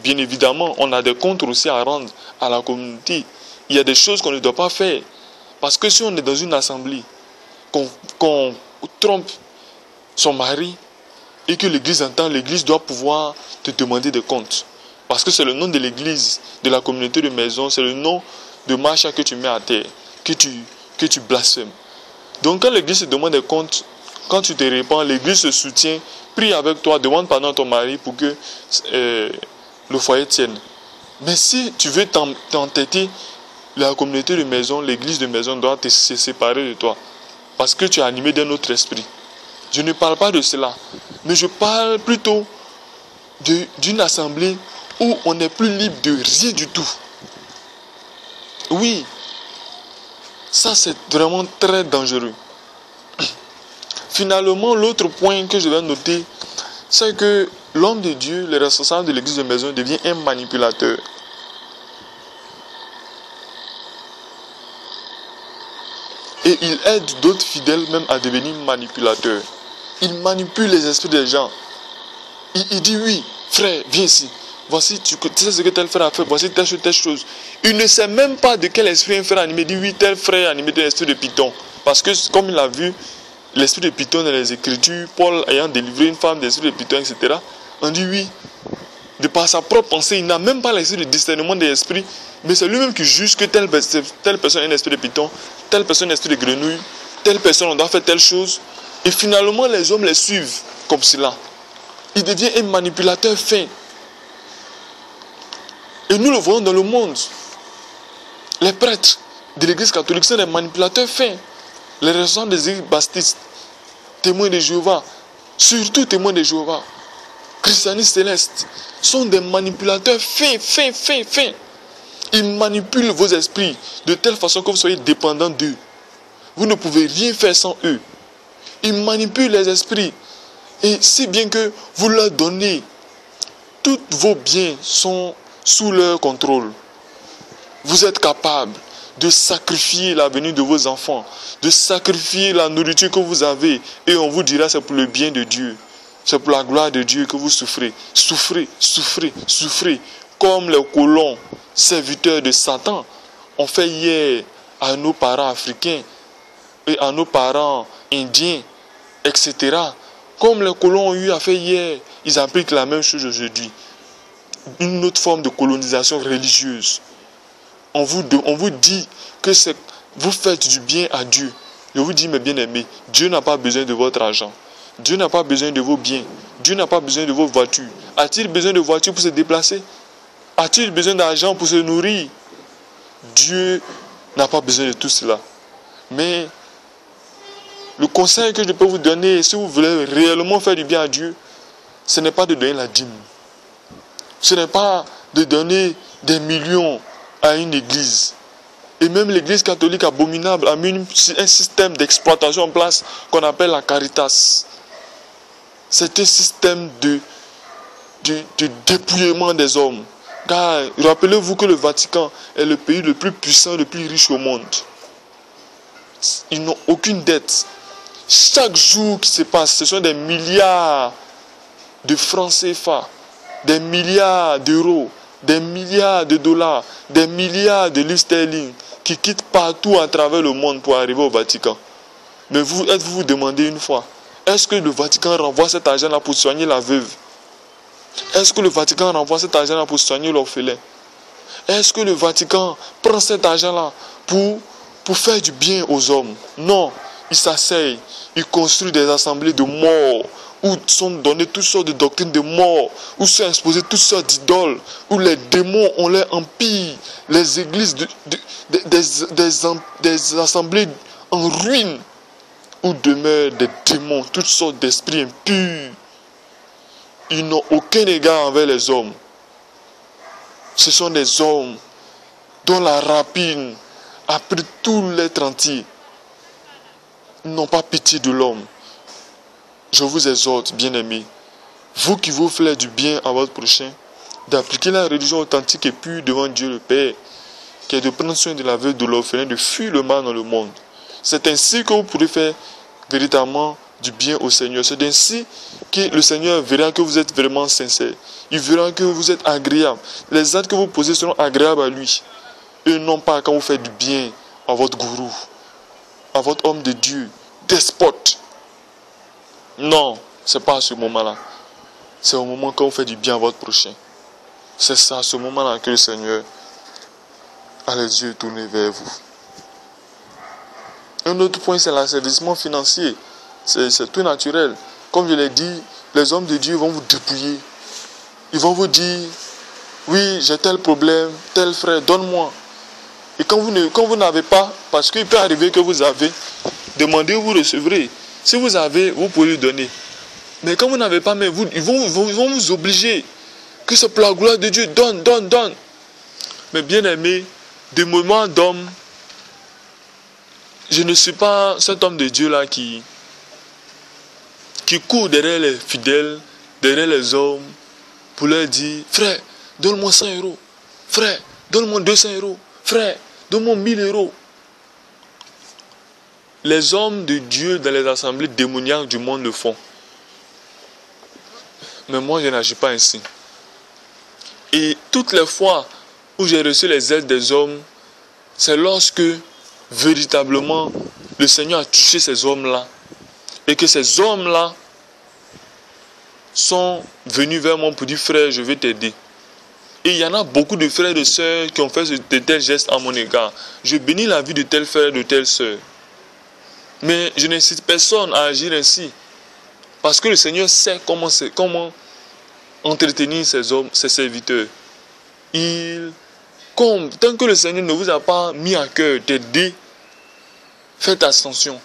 bien évidemment, on a des comptes aussi à rendre à la communauté. Il y a des choses qu'on ne doit pas faire. Parce que si on est dans une assemblée, qu'on trompe son mari, et que l'église entend, l'église doit pouvoir te demander des comptes. Parce que c'est le nom de l'église, de la communauté de maison, c'est le nom de Macha que tu mets à terre, que tu blasphèmes. Donc quand l'église te demande des comptes, quand tu te répands, l'église se soutient, prie avec toi, demande pardon à ton mari pour que le foyer tienne. Mais si tu veux t'entêter, la communauté de maison, l'église de maison doit se séparer de toi. Parce que tu es animé d'un autre esprit. Je ne parle pas de cela, mais je parle plutôt d'une assemblée où on n'est plus libre de rien du tout. Oui, ça c'est vraiment très dangereux. Finalement, l'autre point que je vais noter, c'est que l'homme de Dieu, le responsable de l'église de maison, devient un manipulateur. Et il aide d'autres fidèles même à devenir manipulateurs. Il manipule les esprits des gens. Il dit oui, frère, viens ici. Voici, tu sais ce que tel frère a fait, voici telle chose. Il ne sait même pas de quel esprit un frère animé. Il dit oui, tel frère est animé de l'esprit de Python. Parce que comme il a vu l'esprit de Python dans les Écritures, Paul ayant délivré une femme de l'esprit de Python, etc. On dit oui. De par sa propre pensée, il n'a même pas l'esprit de discernement des esprits, mais c'est lui-même qui juge que telle personne a un esprit de Python, telle personne a un esprit de grenouille, telle personne on doit faire telle chose. Et finalement, les hommes les suivent comme cela. Il devient un manipulateur fin. Et nous le voyons dans le monde. Les prêtres de l'église catholique sont des manipulateurs fins. Les responsables des églises baptistes, témoins de Jéhovah, surtout témoins de Jéhovah, christianistes célestes, sont des manipulateurs fins. Ils manipulent vos esprits de telle façon que vous soyez dépendants d'eux. Vous ne pouvez rien faire sans eux. Ils manipulent les esprits. Et si bien que vous leur donnez tous vos biens sont sous leur contrôle. Vous êtes capable de sacrifier l'avenir de vos enfants, de sacrifier la nourriture que vous avez, et on vous dira c'est pour le bien de Dieu, c'est pour la gloire de Dieu que vous souffrez. Souffrez, souffrez, souffrez, comme les colons serviteurs de Satan ont fait hier à nos parents africains et à nos parents indiens, etc. Comme les colons ont eu à faire hier, ils appliquent la même chose aujourd'hui. Une autre forme de colonisation religieuse. On vous dit que vous faites du bien à Dieu. Je vous dis, mes bien-aimés, Dieu n'a pas besoin de votre argent. Dieu n'a pas besoin de vos biens. Dieu n'a pas besoin de vos voitures. A-t-il besoin de voitures pour se déplacer? A-t-il besoin d'argent pour se nourrir? Dieu n'a pas besoin de tout cela. Mais le conseil que je peux vous donner, si vous voulez réellement faire du bien à Dieu, ce n'est pas de donner la dîme. Ce n'est pas de donner des millions à une église. Et même l'église catholique abominable a mis un système d'exploitation en place qu'on appelle la caritas. C'est un système de dépouillement des hommes. Car rappelez-vous que le Vatican est le pays le plus puissant, le plus riche au monde. Ils n'ont aucune dette. Chaque jour qui se passe, ce sont des milliards de francs CFA, des milliards d'euros, des milliards de dollars, des milliards de livres sterling qui quittent partout à travers le monde pour arriver au Vatican. Mais vous vous demandez une fois, est-ce que le Vatican renvoie cet argent-là pour soigner la veuve? Est-ce que le Vatican renvoie cet argent-là pour soigner l'orphelin? Est-ce que le Vatican prend cet argent-là pour faire du bien aux hommes? Non, il s'asseye, il construit des assemblées de morts, où sont données toutes sortes de doctrines de mort, où sont exposées toutes sortes d'idoles, où les démons ont leur empire, les églises, des assemblées en ruine, où demeurent des démons, toutes sortes d'esprits impurs. Ils n'ont aucun égard envers les hommes. Ce sont des hommes dont la rapine a pris tout l'être entier. Ils n'ont pas pitié de l'homme. Je vous exhorte, bien-aimés, vous qui vous faites du bien à votre prochain, d'appliquer la religion authentique et pure devant Dieu le Père, qui est de prendre soin de la veuve, de l'orphelin, de fuir le mal dans le monde. C'est ainsi que vous pourrez faire véritablement du bien au Seigneur. C'est ainsi que le Seigneur verra que vous êtes vraiment sincère. Il verra que vous êtes agréable. Les actes que vous posez seront agréables à lui. Et non pas quand vous faites du bien à votre gourou, à votre homme de Dieu, despote. Non, ce n'est pas à ce moment-là. C'est au moment quand vous faites du bien à votre prochain. C'est ça, à ce moment-là que le Seigneur a les yeux tournés vers vous. Un autre point, c'est l'asservissement financier. C'est tout naturel. Comme je l'ai dit, les hommes de Dieu vont vous dépouiller. Ils vont vous dire, oui, j'ai tel problème, tel frère, donne-moi. Et quand vous n'avez pas, parce qu'il peut arriver que vous avez, demandez, vous recevrez. Si vous avez, vous pouvez lui donner. Mais quand vous n'avez pas, mais ils vont vous obliger. Que c'est pour la gloire de Dieu, donne, donne, donne. Mais bien aimé, des moments d'homme, je ne suis pas cet homme de Dieu là qui court derrière les fidèles, derrière les hommes, pour leur dire, frère, donne-moi 100 euros. Frère, donne-moi 200 euros. Frère, donne-moi 1000 euros. Les hommes de Dieu dans les assemblées démoniaques du monde le font. Mais moi, je n'agis pas ainsi. Et toutes les fois où j'ai reçu les aides des hommes, c'est lorsque véritablement le Seigneur a touché ces hommes-là. Et que ces hommes-là sont venus vers moi pour dire, frère, je vais t'aider. Et il y en a beaucoup de frères et de sœurs qui ont fait de tels gestes à mon égard. Je bénis la vie de tel frère et de telle sœur. Mais je n'incite personne à agir ainsi. Parce que le Seigneur sait comment entretenir ces hommes, ces serviteurs. Tant que le Seigneur ne vous a pas mis à cœur d'aider, faites attention.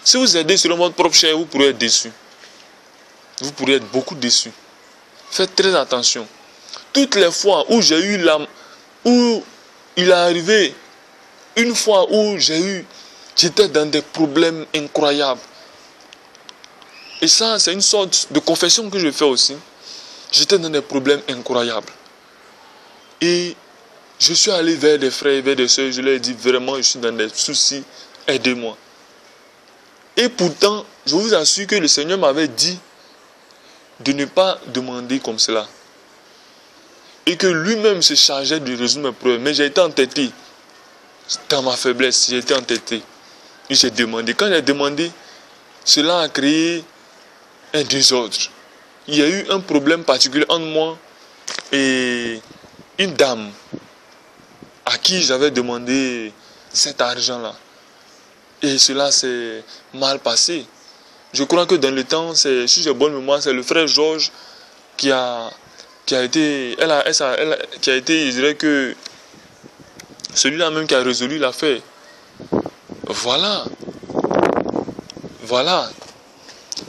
Si vous aidez selon votre propre chair, vous pourrez être déçu. Vous pourrez être beaucoup déçu. Faites très attention. Toutes les fois où où il est arrivé, une fois où j'étais dans des problèmes incroyables. Et ça, c'est une sorte de confession que je fais aussi. J'étais dans des problèmes incroyables. Et je suis allé vers des frères et vers des soeurs. Je leur ai dit vraiment, je suis dans des soucis. Aidez-moi. Et pourtant, je vous assure que le Seigneur m'avait dit de ne pas demander comme cela. Et que lui-même se chargeait de résoudre mes problèmes. Mais j'ai été entêté. Dans ma faiblesse, j'ai été entêté. Et j'ai demandé. Quand j'ai demandé, cela a créé un désordre. Il y a eu un problème particulier entre moi et une dame à qui j'avais demandé cet argent-là. Et cela s'est mal passé. Je crois que dans le temps, si j'ai bonne mémoire, c'est le frère Georges qui a été, je dirais que celui-là même qui a résolu l'affaire. Voilà. Voilà.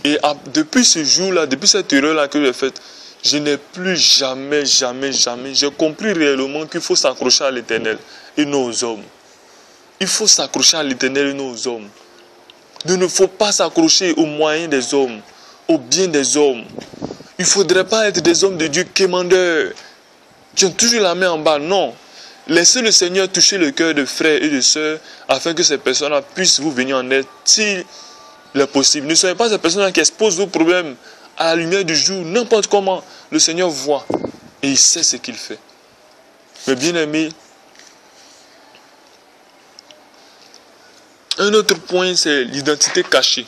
Et depuis ce jour-là, depuis cette erreur-là que j'ai faite, je n'ai plus jamais, j'ai compris réellement qu'il faut s'accrocher à l'Éternel et non aux hommes. Il faut s'accrocher à l'Éternel et non aux hommes. Il ne faut pas s'accrocher aux moyens des hommes, au bien des hommes. Il ne faudrait pas être des hommes de Dieu quémandeurs, qui ont toujours la main en bas. Non. Laissez le Seigneur toucher le cœur de frères et de sœurs afin que ces personnes-là puissent vous venir en aide s'il est possible. Ne soyez pas ces personnes-là qui exposent vos problèmes à la lumière du jour, n'importe comment. Le Seigneur voit et il sait ce qu'il fait. Mais bien aimé, un autre point, c'est l'identité cachée.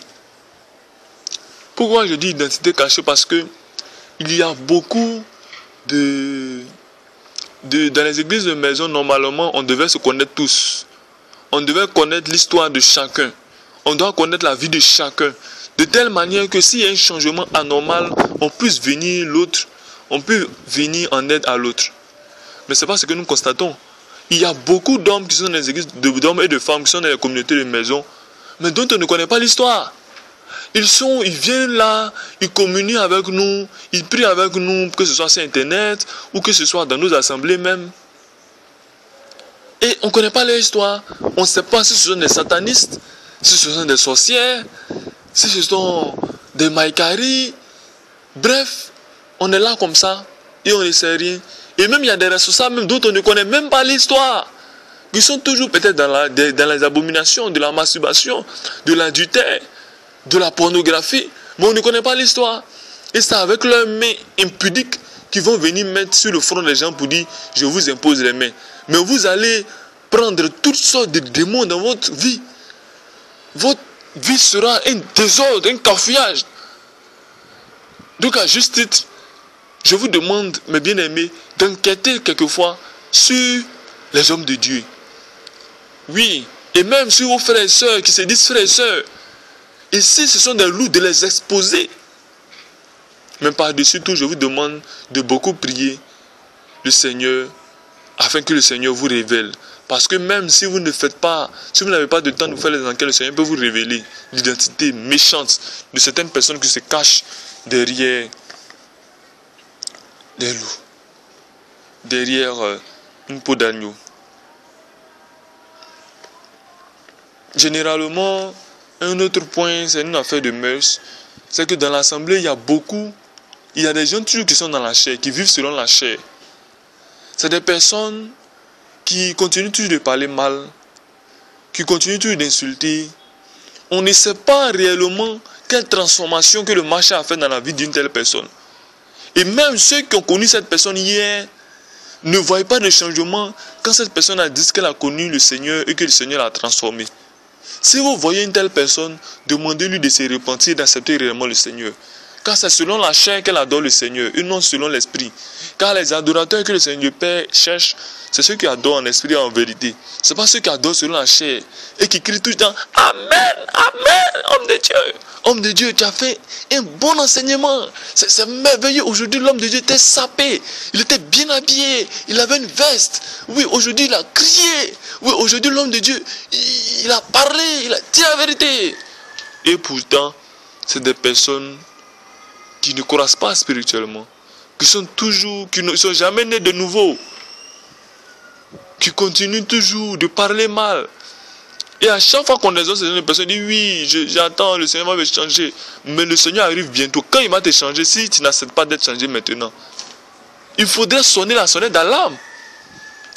Pourquoi je dis identité cachée? Parce que il y a beaucoup dans les églises de maison, normalement, on devait se connaître tous. On devait connaître l'histoire de chacun. On doit connaître la vie de chacun. De telle manière que s'il y a un changement anormal, on puisse venir en aide à l'autre. Mais ce n'est pas ce que nous constatons. Il y a beaucoup d'hommes qui sont dans les églises, d'hommes et de femmes qui sont dans les communautés de maison, mais dont on ne connaît pas l'histoire. Ils viennent là, ils communient avec nous, ils prient avec nous, que ce soit sur Internet ou que ce soit dans nos assemblées même. Et on ne connaît pas leur histoire. On ne sait pas si ce sont des satanistes, si ce sont des sorcières, si ce sont des maïkaris. Bref, on est là comme ça et on ne sait rien. Et même il y a des responsables même dont on ne connaît même pas l'histoire. Ils sont toujours peut-être dans les abominations, de la masturbation, de l'adultère, de la pornographie, mais on ne connaît pas l'histoire. Et c'est avec leurs mains impudiques qu'ils vont venir mettre sur le front des gens pour dire « je vous impose les mains ». Mais vous allez prendre toutes sortes de démons dans votre vie. Votre vie sera un désordre, un cafouillage. Donc à juste titre, je vous demande, mes bien-aimés, d'enquêter quelquefois sur les hommes de Dieu. Oui, et même sur vos frères et sœurs qui se disent frères et sœurs. Et si ce sont des loups, de les exposer. Mais par-dessus tout, je vous demande de beaucoup prier le Seigneur afin que le Seigneur vous révèle. Parce que même si vous ne faites pas, si vous n'avez pas de temps de faire les enquêtes, le Seigneur peut vous révéler l'identité méchante de certaines personnes qui se cachent derrière des loups, derrière une peau d'agneau. Généralement, un autre point, c'est une affaire de mœurs. C'est que dans l'assemblée, il y a des gens toujours qui sont dans la chair, qui vivent selon la chair. C'est des personnes qui continuent toujours de parler mal, qui continuent toujours d'insulter. On ne sait pas réellement quelle transformation que le marché a fait dans la vie d'une telle personne. Et même ceux qui ont connu cette personne hier ne voient pas de changement quand cette personne a dit qu'elle a connu le Seigneur et que le Seigneur l'a transformé. Si vous voyez une telle personne, demandez-lui de se repentir et d'accepter réellement le Seigneur. Car c'est selon la chair qu'elle adore le Seigneur et non selon l'esprit. Car les adorateurs que le Seigneur Père cherche, c'est ceux qui adorent en esprit et en vérité. Ce n'est pas ceux qui adorent selon la chair et qui crient tout le temps « Amen, Amen, homme de Dieu !» Homme de Dieu, tu as fait un bon enseignement. C'est merveilleux. Aujourd'hui, l'homme de Dieu était sapé. Il était bien habillé. Il avait une veste. Oui, aujourd'hui, il a crié. Oui, aujourd'hui, l'homme de Dieu, il a parlé. Il a dit la vérité. Et pourtant, c'est des personnes qui ne croissent pas spirituellement. Qui ne sont jamais nés de nouveau. Qui continuent toujours de parler mal. Et à chaque fois qu'on exauce une personne dit oui, j'attends, le Seigneur va me changer. Mais le Seigneur arrive bientôt. Quand il va te changer, si tu n'acceptes pas d'être changé maintenant, il faudrait sonner la sonnette d'alarme.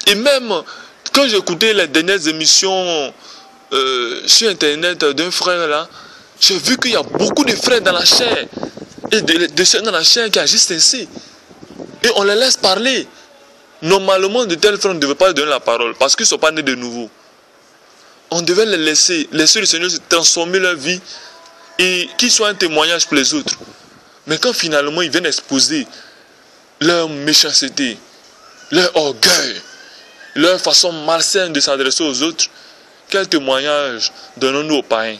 Et même quand j'écoutais les dernières émissions sur internet d'un frère là, j'ai vu qu'il y a beaucoup de frères dans la chair et de sœurs dans la chair qui agissent ainsi. Et on les laisse parler. Normalement, de tels frères ne devaient pas donner la parole parce qu'ils ne sont pas nés de nouveau. On devait les laisser le Seigneur se transformer leur vie et qu'ils soient un témoignage pour les autres. Mais quand finalement ils viennent exposer leur méchanceté, leur orgueil, leur façon malsaine de s'adresser aux autres, quel témoignage donnons-nous aux païens?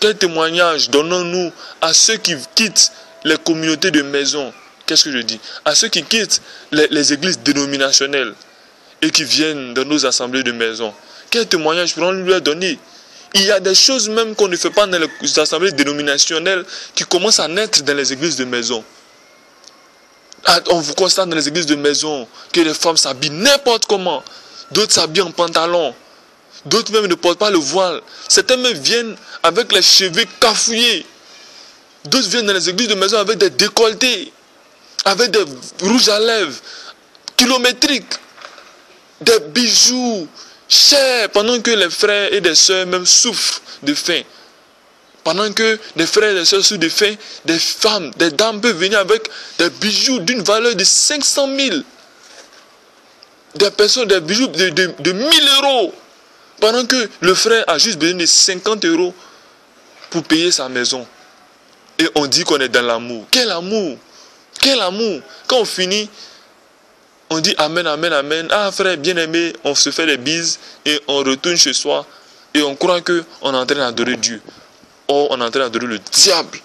Quel témoignage donnons-nous à ceux qui quittent les communautés de maison? Qu'est-ce que je dis? À ceux qui quittent les églises dénominationnelles et qui viennent dans nos assemblées de maison. Quel témoignage pourrons-nous leur donner? Il y a des choses même qu'on ne fait pas dans les assemblées dénominationnelles qui commencent à naître dans les églises de maison. On vous constate dans les églises de maison que les femmes s'habillent n'importe comment. D'autres s'habillent en pantalon. D'autres même ne portent pas le voile. Certains même viennent avec les cheveux cafouillés. D'autres viennent dans les églises de maison avec des décolletés, avec des rouges à lèvres, kilométriques, des bijoux chers, pendant que les frères et les sœurs même souffrent de faim. Pendant que des frères et des sœurs souffrent de faim, des femmes, des dames peuvent venir avec des bijoux d'une valeur de 500 000. Des personnes, des bijoux de 1000 euros. Pendant que le frère a juste besoin de 50 euros pour payer sa maison. Et on dit qu'on est dans l'amour. Quel amour? Quel amour? Quand on finit, on dit amen, amen, amen. Ah frère bien-aimé, on se fait des bises et on retourne chez soi. Et on croit qu'on est en train d'adorer Dieu. Or, on est en train d'adorer le diable.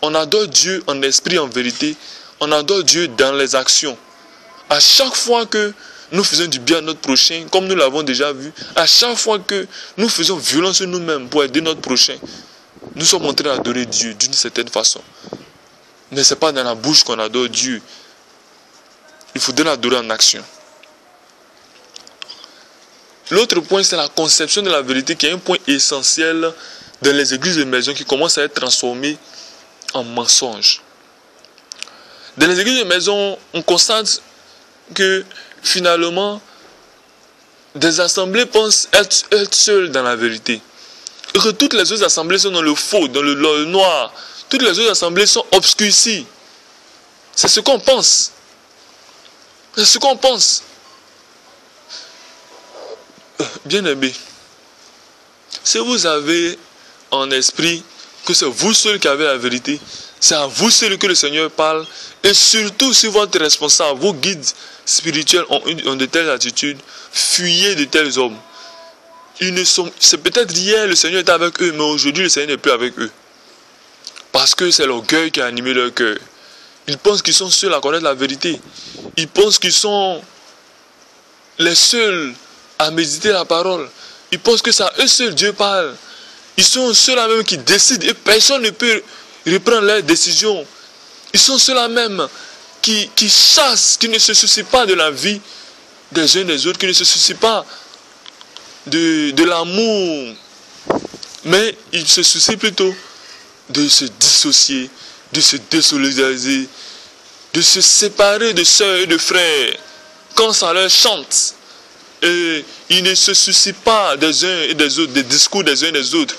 On adore Dieu en esprit, en vérité. On adore Dieu dans les actions. À chaque fois que nous faisons du bien à notre prochain, comme nous l'avons déjà vu, à chaque fois que nous faisons violence sur nous-mêmes pour aider notre prochain, nous sommes en train d'adorer Dieu d'une certaine façon. Mais ce n'est pas dans la bouche qu'on adore Dieu. Il faudrait l'adorer en action. L'autre point, c'est la conception de la vérité, qui est un point essentiel dans les églises de maison qui commencent à être transformées en mensonges. Dans les églises de maison, on constate que finalement, des assemblées pensent être seules dans la vérité. Et que toutes les autres assemblées sont dans le faux, dans le noir. Toutes les autres assemblées sont obscurcies. C'est ce qu'on pense. C'est ce qu'on pense. Bien-aimés, si vous avez en esprit que c'est vous seul qui avez la vérité, c'est à vous seul que le Seigneur parle, et surtout si votre responsable, vos guides spirituels ont de telles attitudes, fuyez de tels hommes. C'est peut-être hier le Seigneur était avec eux, mais aujourd'hui le Seigneur n'est plus avec eux. Parce que c'est l'orgueil qui a animé leur cœur. Ils pensent qu'ils sont seuls à connaître la vérité. Ils pensent qu'ils sont les seuls à méditer la parole. Ils pensent que c'est à eux seuls Dieu parle. Ils sont ceux-là même qui décident et personne ne peut reprendre leurs décisions. Ils sont ceux-là même qui chassent, qui ne se soucient pas de la vie des uns des autres, qui ne se soucient pas de l'amour. Mais ils se soucient plutôt de se dissocier, de se désolidariser, de se séparer de sœurs et de frères quand ça leur chante. Et ils ne se soucient pas des uns et des autres, des discours des uns et des autres.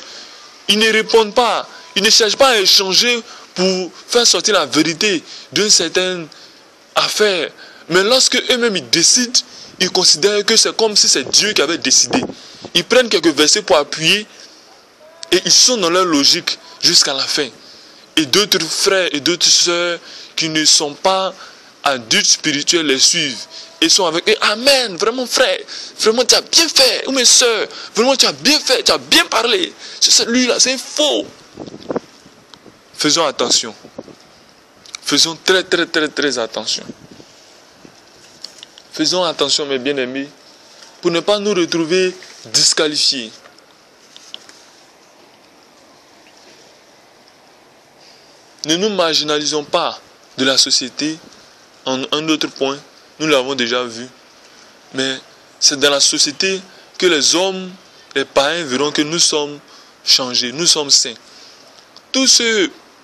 Ils ne répondent pas, ils ne cherchent pas à échanger pour faire sortir la vérité d'une certaine affaire. Mais lorsque eux-mêmes ils décident, ils considèrent que c'est comme si c'est Dieu qui avait décidé. Ils prennent quelques versets pour appuyer et ils sont dans leur logique jusqu'à la fin. Et d'autres frères et d'autres sœurs qui ne sont pas adultes spirituels les suivent. Et sont avec eux. Amen. Vraiment frère. Vraiment tu as bien fait. Ou mes sœurs. Vraiment tu as bien fait. Tu as bien parlé. C'est celui-là. C'est faux. Faisons attention. Faisons très très très très attention. Faisons attention mes bien-aimés. Pour ne pas nous retrouver disqualifiés. Ne nous marginalisons pas de la société. En un autre point. Nous l'avons déjà vu. Mais c'est dans la société que les hommes les païens verront que nous sommes changés, nous sommes saints.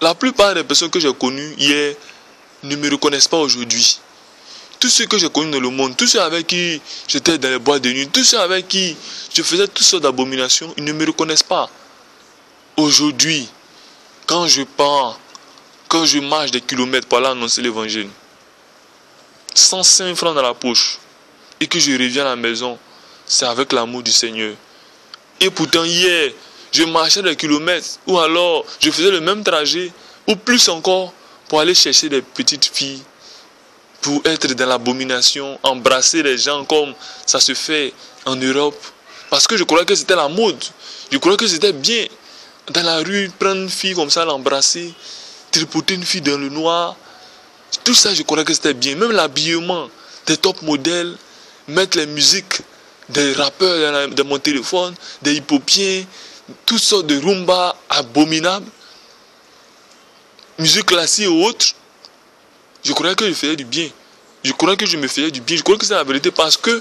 La plupart des personnes que j'ai connues hier ne me reconnaissent pas aujourd'hui. Tous ceux que j'ai connus dans le monde, tous ceux avec qui j'étais dans les boîtes de nuit, tous ceux avec qui je faisais toutes sortes d'abominations, ils ne me reconnaissent pas. Aujourd'hui, quand je pars, quand je marche des kilomètres pour aller annoncer l'évangile, 105 francs dans la poche, et que je reviens à la maison, c'est avec l'amour du Seigneur. Et pourtant hier, je marchais des kilomètres, ou alors je faisais le même trajet, ou plus encore, pour aller chercher des petites filles, pour être dans l'abomination, embrasser les gens comme ça se fait en Europe. Parce que je croyais que c'était la mode. Je croyais que c'était bien dans la rue, prendre une fille comme ça, l'embrasser, tripoter une fille dans le noir. Tout ça, je croyais que c'était bien. Même l'habillement des top modèles, mettre les musiques des rappeurs dans mon téléphone, des hip-hopiens, toutes sortes de rumba abominables, musique classique ou autre. Je croyais que je faisais du bien. Je croyais que je me faisais du bien. Je croyais que c'est la vérité parce que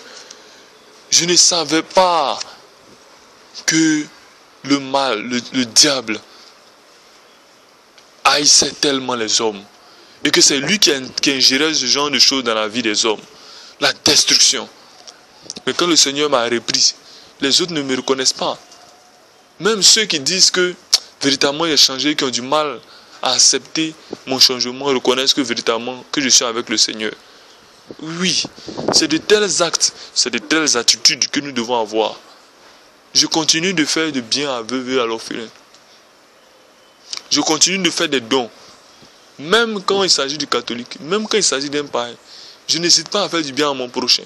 je ne savais pas que le mal, le diable, haïssait tellement les hommes. Et que c'est lui qui ingérait ce genre de choses dans la vie des hommes. La destruction. Mais quand le Seigneur m'a repris, les autres ne me reconnaissent pas. Même ceux qui disent que véritablement il a changé, qui ont du mal à accepter mon changement, reconnaissent que véritablement que je suis avec le Seigneur. Oui, c'est de tels actes, c'est de telles attitudes que nous devons avoir. Je continue de faire du bien à veuve et à l'orphelin. Je continue de faire des dons. Même quand il s'agit du catholique, même quand il s'agit d'un païen, je n'hésite pas à faire du bien à mon prochain.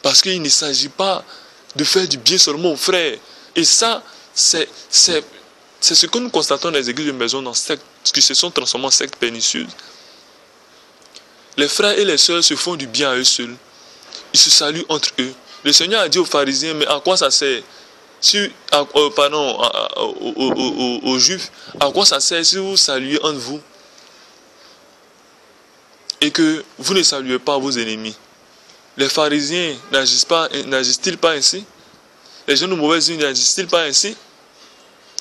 Parce qu'il ne s'agit pas de faire du bien seulement aux frères. Et ça, c'est ce que nous constatons dans les églises de maison, dans sectes, qui se sont transformées en sectes pernicieuses. Les frères et les sœurs se font du bien à eux seuls. Ils se saluent entre eux. Le Seigneur a dit aux pharisiens, mais à quoi ça sert? Aux Juifs, à quoi ça sert si vous saluez entre vous et que vous ne saluez pas vos ennemis? Les pharisiens n'agissent-ils pas ainsi? Les gens de mauvaise vie n'agissent-ils pas ainsi?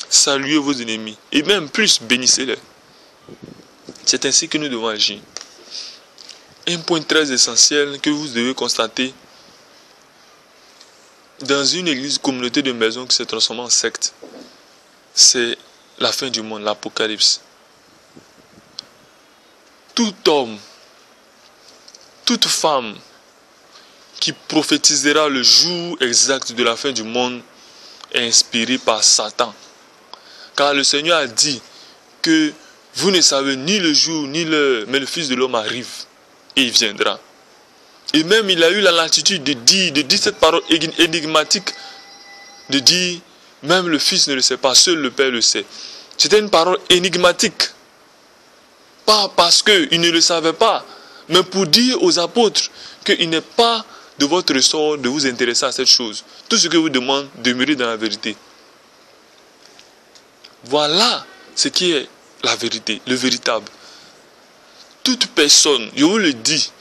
Saluez vos ennemis. Et même plus, bénissez-les. C'est ainsi que nous devons agir. Un point très essentiel que vous devez constater dans une église, communauté de maison qui s'est transformée en secte, c'est la fin du monde, l'Apocalypse. Tout homme, toute femme qui prophétisera le jour exact de la fin du monde est inspiré par Satan. Car le Seigneur a dit que vous ne savez ni le jour ni l'heure, mais le Fils de l'homme arrive et il viendra. Et même il a eu la latitude de dire cette parole énigmatique, de dire même le Fils ne le sait pas, seul le Père le sait. C'était une parole énigmatique. Pas parce qu'il ne le savait pas, mais pour dire aux apôtres qu'il n'est pas de votre ressort de vous intéresser à cette chose. Tout ce que vous demande, demeurez dans la vérité. Voilà ce qui est la vérité, le véritable. Toute personne, je vous le dis,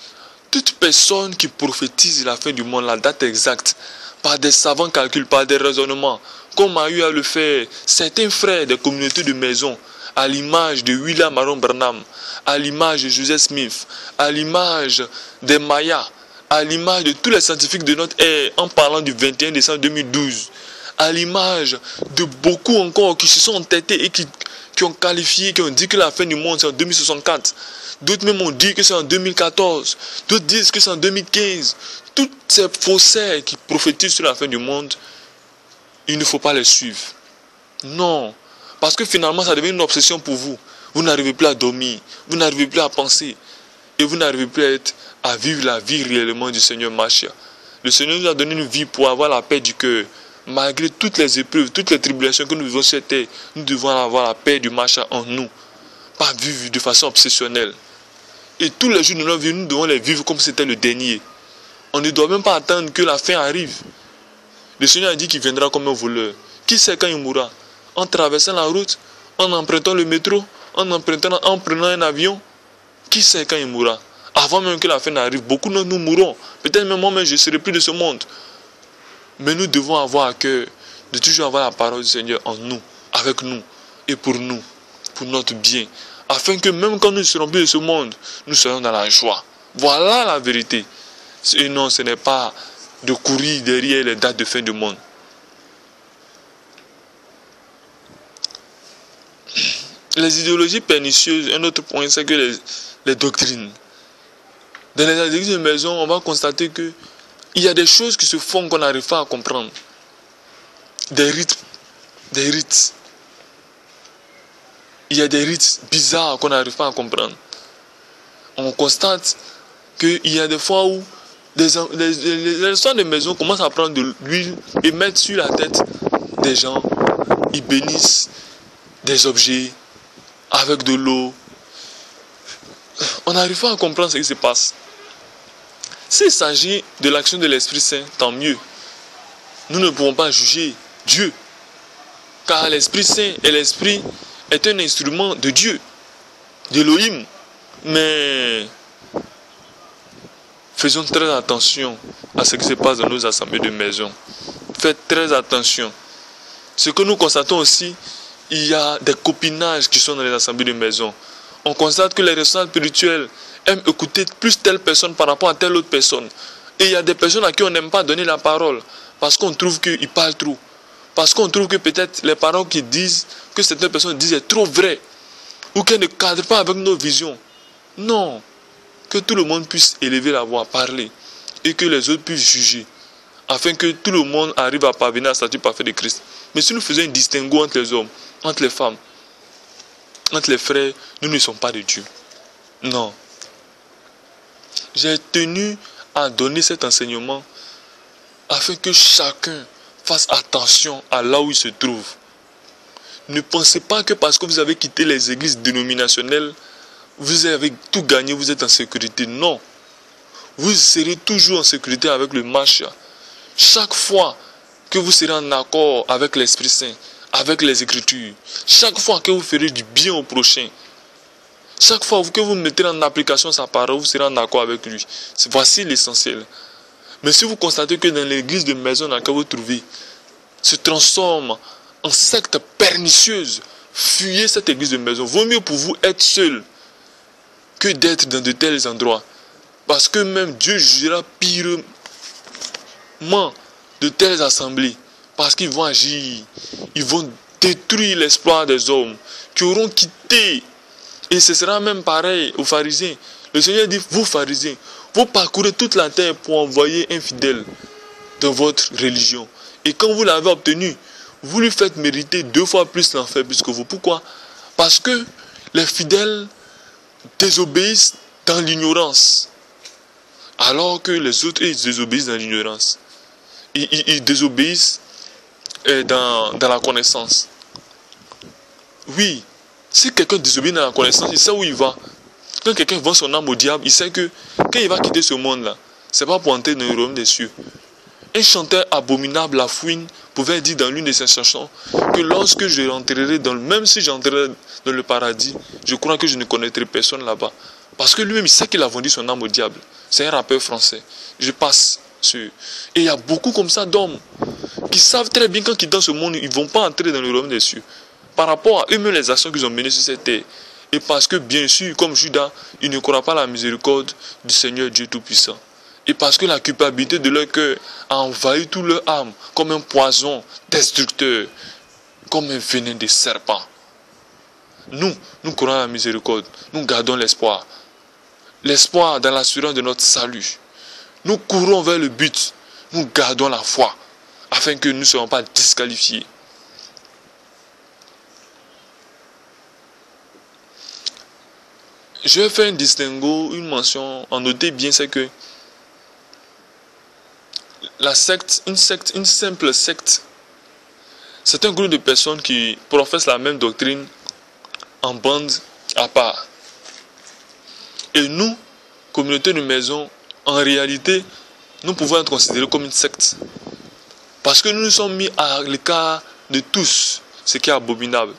toute personne qui prophétise la fin du monde, la date exacte, par des savants calculs, par des raisonnements, comme a eu à le faire certains frères des communautés de maison, à l'image de William Aaron Branham, à l'image de Joseph Smith, à l'image des Mayas, à l'image de tous les scientifiques de notre ère, en parlant du 21 décembre 2012, à l'image de beaucoup encore qui se sont entêtés et qui ont qualifié, qui ont dit que la fin du monde c'est en 2064. D'autres même ont dit que c'est en 2014. D'autres disent que c'est en 2015. Toutes ces faussaires qui prophétisent sur la fin du monde, il ne faut pas les suivre. Non. Parce que finalement, ça devient une obsession pour vous. Vous n'arrivez plus à dormir. Vous n'arrivez plus à penser. Et vous n'arrivez plus à vivre la vie réellement du Seigneur Machia. Le Seigneur nous a donné une vie pour avoir la paix du cœur. Malgré toutes les épreuves, toutes les tribulations que nous vivons sur cette terre, nous devons avoir la paix du Machia en nous. Pas vivre de façon obsessionnelle. Et tous les jours de notre vie, nous devons les vivre comme si c'était le dernier. On ne doit même pas attendre que la fin arrive. Le Seigneur a dit qu'il viendra comme un voleur. Qui sait quand il mourra? En traversant la route, en empruntant le métro, en prenant un avion. Qui sait quand il mourra? Avant même que la fin n'arrive, beaucoup de nous mourront. Peut-être même moi-même, je ne serai plus de ce monde. Mais nous devons avoir à cœur de toujours avoir la parole du Seigneur en nous, avec nous et pour nous, pour notre bien. Afin que même quand nous ne serons plus de ce monde, nous serons dans la joie. Voilà la vérité. Et non, ce n'est pas de courir derrière les dates de fin du monde. Les idéologies pernicieuses, un autre point, c'est que les doctrines. Dans les églises de maison, on va constater que il y a des choses qui se font qu'on n'arrive pas à comprendre. Des rites. Il y a des rites bizarres qu'on n'arrive pas à comprendre. On constate qu'il y a des fois où les histoires de maison commencent à prendre de l'huile et mettre sur la tête des gens. Ils bénissent des objets avec de l'eau. On n'arrive pas à comprendre ce qui se passe. S'il s'agit de l'action de l'Esprit Saint, tant mieux. Nous ne pouvons pas juger Dieu. Car l'Esprit Saint et l'Esprit est un instrument de Dieu, d'Élohim. Mais faisons très attention à ce qui se passe dans nos assemblées de maison. Faites très attention. Ce que nous constatons aussi, il y a des copinages qui sont dans les assemblées de maison. On constate que les responsables spirituels aiment écouter plus telle personne par rapport à telle autre personne. Et il y a des personnes à qui on n'aime pas donner la parole parce qu'on trouve qu'ils parlent trop. Parce qu'on trouve que peut-être les paroles qu'ils disent, que certaines personnes disent est trop vrai. Ou qu'elles ne cadrent pas avec nos visions. Non. Que tout le monde puisse élever la voix, parler. Et que les autres puissent juger. Afin que tout le monde arrive à parvenir à la statue parfaite de Christ. Mais si nous faisons un distinguo entre les hommes, entre les femmes, entre les frères, nous ne sommes pas de Dieu. Non. J'ai tenu à donner cet enseignement afin que chacun fasse attention à là où il se trouve. Ne pensez pas que parce que vous avez quitté les églises dénominationnelles, vous avez tout gagné, vous êtes en sécurité. Non. Vous serez toujours en sécurité avec le Mashiach. Chaque fois que vous serez en accord avec l'Esprit Saint, avec les Écritures, chaque fois que vous ferez du bien au prochain, chaque fois que vous mettrez en application sa parole, vous serez en accord avec lui. Voici l'essentiel. Mais si vous constatez que dans l'église de maison dans laquelle vous trouvez se transforme en secte pernicieuse, fuyez cette église de maison. Vaut mieux pour vous être seul que d'être dans de tels endroits. Parce que même Dieu jugera pirement de telles assemblées. Parce qu'ils vont agir. Ils vont détruire l'espoir des hommes qui auront quitté. Et ce sera même pareil aux pharisiens. Le Seigneur dit, vous pharisiens, vous parcourez toute la terre pour envoyer un fidèle dans votre religion. Et quand vous l'avez obtenu, vous lui faites mériter 2 fois plus l'enfer plus que vous. Pourquoi? Parce que les fidèles désobéissent dans l'ignorance. Alors que les autres, ils désobéissent dans l'ignorance. Ils désobéissent dans la connaissance. Oui, si quelqu'un désobéit dans la connaissance, il sait où il va. Quand quelqu'un vend son âme au diable, il sait que quand il va quitter ce monde-là, ce n'est pas pour entrer dans le royaume des cieux. Un chanteur abominable, la fouine, pouvait dire dans l'une de ses chansons que lorsque je rentrerai même si j'entrerai dans le paradis, je crois que je ne connaîtrai personne là-bas. Parce que lui-même, il sait qu'il a vendu son âme au diable. C'est un rappeur français. Je passe sur. Et il y a beaucoup comme ça d'hommes qui savent très bien quand ils quittent dans ce monde, ils ne vont pas entrer dans le royaume des cieux. Par rapport à eux-mêmes, les actions qu'ils ont menées sur cette terre. Et parce que, bien sûr, comme Judas, ils ne croient pas à la miséricorde du Seigneur Dieu Tout-Puissant. Et parce que la culpabilité de leur cœur a envahi toute leur âme comme un poison destructeur, comme un venin de serpent. Nous croyons à la miséricorde, nous gardons l'espoir. L'espoir dans l'assurance de notre salut. Nous courons vers le but, nous gardons la foi, afin que nous ne soyons pas disqualifiés. Je vais faire un distinguo, une mention, en noter bien, c'est que la secte, une simple secte, c'est un groupe de personnes qui professent la même doctrine en bande à part. Et nous, communauté de maison, en réalité, nous pouvons être considérés comme une secte. Parce que nous nous sommes mis à l'écart de tous, ce qui est abominable.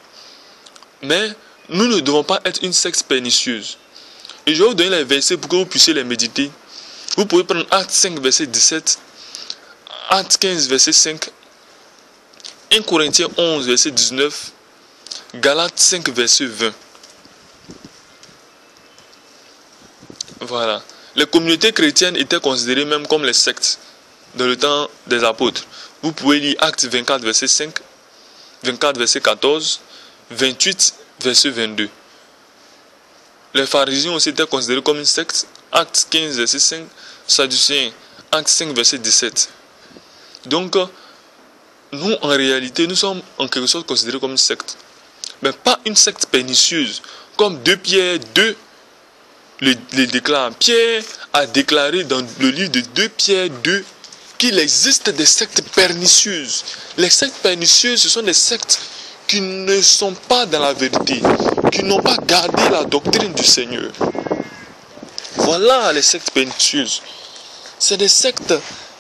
Mais nous ne devons pas être une secte pernicieuse. Et je vais vous donner les versets pour que vous puissiez les méditer. Vous pouvez prendre Actes 5, verset 17 Actes 15, verset 5. 1 Corinthiens 11, verset 19. Galates 5, verset 20. Voilà. Les communautés chrétiennes étaient considérées même comme les sectes dans le temps des apôtres. Vous pouvez lire Actes 24, verset 5, 24, verset 14, 28, verset 22. Les pharisiens aussi étaient considérés comme une secte. Actes 15, verset 5, Sadducéens, Actes 5, verset 17. Donc, nous, en réalité, nous sommes en quelque sorte considérés comme une secte. Mais pas une secte pernicieuse. Comme 2 Pierre 2 le déclare. Pierre a déclaré dans le livre de 2 Pierre 2 qu'il existe des sectes pernicieuses. Les sectes pernicieuses, ce sont des sectes qui ne sont pas dans la vérité, qui n'ont pas gardé la doctrine du Seigneur. Voilà les sectes pernicieuses. C'est des sectes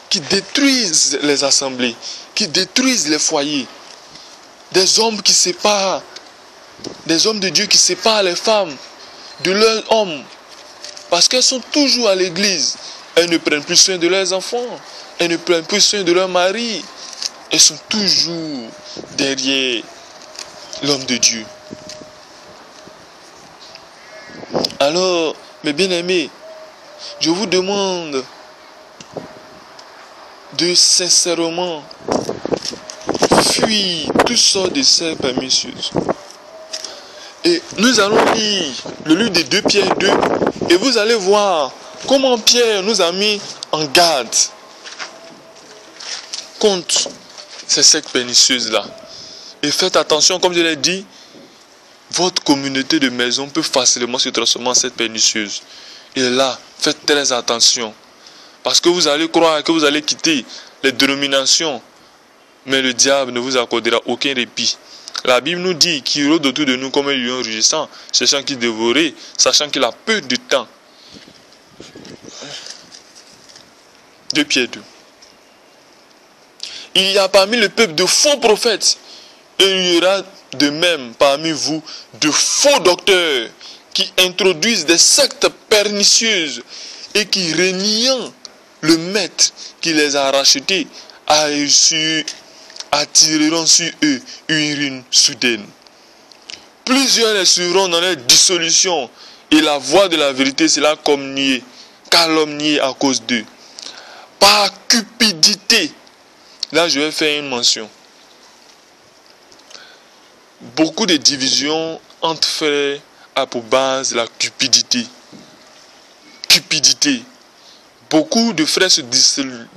qui détruisent les assemblées, qui détruisent les foyers. Des hommes qui séparent, des hommes de Dieu qui séparent les femmes de leurs hommes. Parce qu'elles sont toujours à l'église. Elles ne prennent plus soin de leurs enfants. Elles ne prennent plus soin de leur mari. Elles sont toujours derrière l'homme de Dieu. Alors, mes bien-aimés, je vous demande de sincèrement fuir toutes sortes de sectes pernicieuses. Et nous allons lire le livre de 2 Pierre 2 et vous allez voir comment Pierre nous a mis en garde contre ces sectes pernicieuses-là. Et faites attention, comme je l'ai dit, votre communauté de maison peut facilement se transformer en secte pernicieuse. Et là, faites très attention. Parce que vous allez croire que vous allez quitter les dénominations, mais le diable ne vous accordera aucun répit. La Bible nous dit qu'il rôde autour de nous comme un lion rugissant, cherchant qui dévorer, sachant qu'il a peu de temps. 2 Pierre 2. Il y a parmi le peuple de faux prophètes, et il y aura de même parmi vous de faux docteurs qui introduisent des sectes pernicieuses et qui, reniant le maître qui les a rachetés, attireront sur eux une ruine soudaine. Plusieurs les suivront dans leur dissolution et la voix de la vérité sera calomniée à cause d'eux. Par cupidité, là je vais faire une mention. Beaucoup de divisions entre frères a pour base la cupidité. Cupidité. Beaucoup de frères se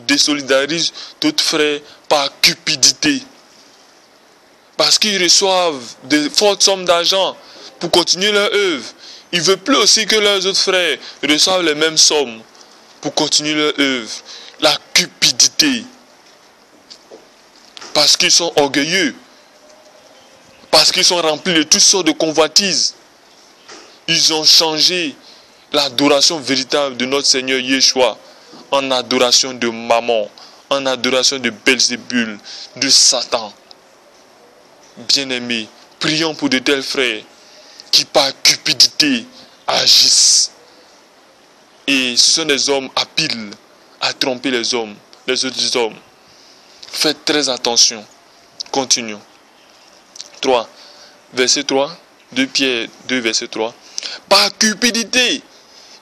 désolidarisent d'autres frères par cupidité. Parce qu'ils reçoivent de fortes sommes d'argent pour continuer leur œuvre. Ils ne veulent plus aussi que leurs autres frères reçoivent les mêmes sommes pour continuer leur œuvre. La cupidité. Parce qu'ils sont orgueilleux. Parce qu'ils sont remplis de toutes sortes de convoitises. Ils ont changé l'adoration véritable de notre Seigneur Yeshua en adoration de Mammon, en adoration de Belzébul, de Satan. Bien-aimés, prions pour de tels frères qui par cupidité agissent. Et ce sont des hommes habiles à tromper les hommes, les autres hommes. Faites très attention. Continuons. 3, verset 3, 2 Pierre 2, verset 3. Par cupidité,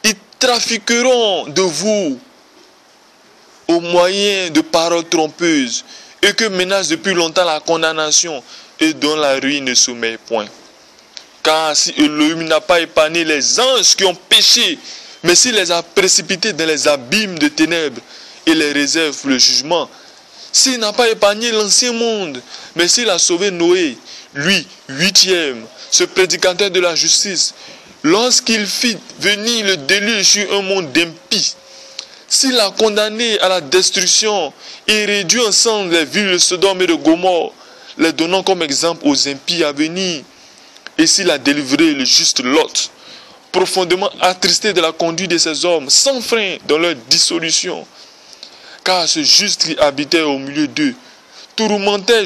ils trafiqueront de vous au moyen de paroles trompeuses et que menace depuis longtemps la condamnation et dont la ruine ne sommeille point. Car si Elohim n'a pas épargné les anges qui ont péché, mais s'il les a précipités dans les abîmes de ténèbres et les réserve pour le jugement, s'il n'a pas épargné l'ancien monde, mais s'il a sauvé Noé, lui, 8e, ce prédicateur de la justice, lorsqu'il fit venir le déluge sur un monde d'impies, s'il a condamné à la destruction et réduit ensemble les villes de Sodome et de Gomorrhe, les donnant comme exemple aux impies à venir, et s'il a délivré le juste Lot, profondément attristé de la conduite de ces hommes, sans frein dans leur dissolution, car ce juste qui habitait au milieu d'eux tourmentait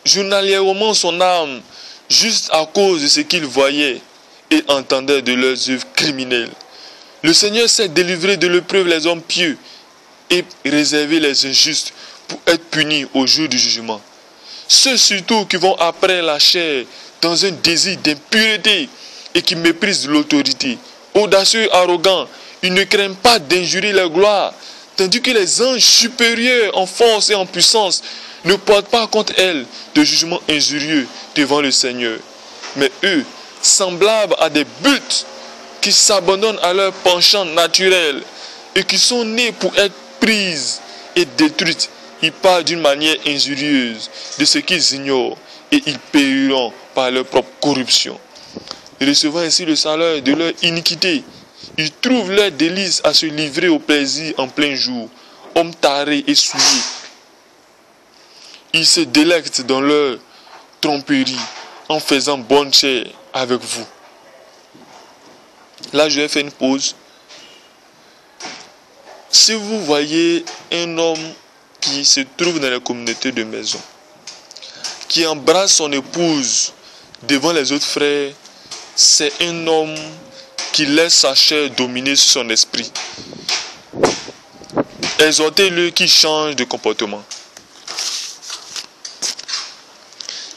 journalièrement son âme, juste à cause de ce qu'il voyait et entendait de leurs œuvres criminelles. Le Seigneur sait délivrer de l'épreuve les hommes pieux et réserver les injustes pour être punis au jour du jugement. Ceux surtout qui vont après la chair dans un désir d'impureté et qui méprisent l'autorité. Audacieux, arrogants, ils ne craignent pas d'injurier leur gloire, tandis que les anges supérieurs en force et en puissance ne portent pas contre elles de jugement injurieux devant le Seigneur. Mais eux, semblables à des buttes qui s'abandonnent à leur penchant naturel et qui sont nés pour être prises et détruites, ils parlent d'une manière injurieuse de ce qu'ils ignorent et ils périront par leur propre corruption. Recevant ainsi le salaire de leur iniquité, ils trouvent leur délice à se livrer au plaisir en plein jour, hommes tarés et souillés. Ils se délectent dans leur tromperie en faisant bonne chère avec vous. Là, je vais faire une pause. Si vous voyez un homme qui se trouve dans la communauté de maison, qui embrasse son épouse devant les autres frères, c'est un homme qui laisse sa chair dominer son esprit. Exhortez-le qu'il change de comportement.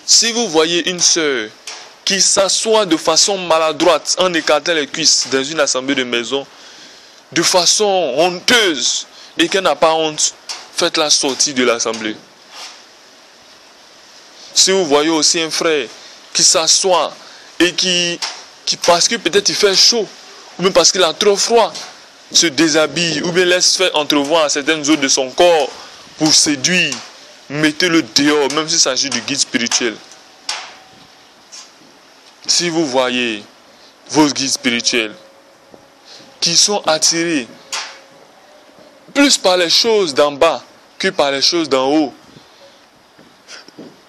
Si vous voyez une sœur qui s'assoit de façon maladroite en écartant les cuisses dans une assemblée de maison, de façon honteuse, et qu'elle n'a pas honte, faites-la sortir de l'assemblée. Si vous voyez aussi un frère qui s'assoit et qui parce que peut-être il fait chaud, ou même parce qu'il a trop froid, se déshabille, ou bien laisse faire entrevoir certaines zones de son corps pour séduire, mettez-le dehors, même s'il s'agit du guide spirituel. Si vous voyez vos guides spirituels qui sont attirés plus par les choses d'en bas que par les choses d'en haut,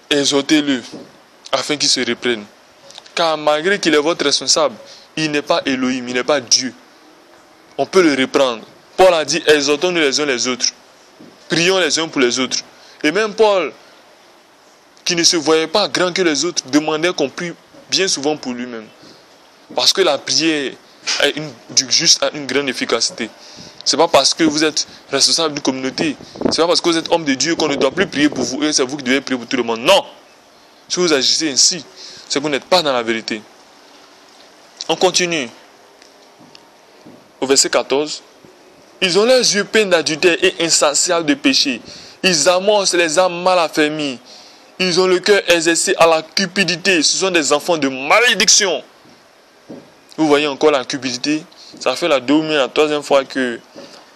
exhortez-le afin qu'il se reprenne. Car malgré qu'il est votre responsable, il n'est pas Elohim, il n'est pas Dieu. On peut le reprendre. Paul a dit, exhortons-nous les uns les autres. Prions les uns pour les autres. Et même Paul, qui ne se voyait pas grand que les autres, demandait qu'on prie bien souvent pour lui-même. Parce que la prière du juste a une grande efficacité. Ce n'est pas parce que vous êtes responsable d'une communauté, ce n'est pas parce que vous êtes homme de Dieu qu'on ne doit plus prier pour vous et c'est vous qui devez prier pour tout le monde. Non! Si vous agissez ainsi, c'est que vous n'êtes pas dans la vérité. On continue. Au verset 14. Ils ont leurs yeux peints d'adultère et insatiables de péché. Ils amorcent les âmes mal affermies. Ils ont le cœur exercé à la cupidité. Ce sont des enfants de malédiction. Vous voyez encore la cupidité. Ça fait la deuxième, la troisième fois que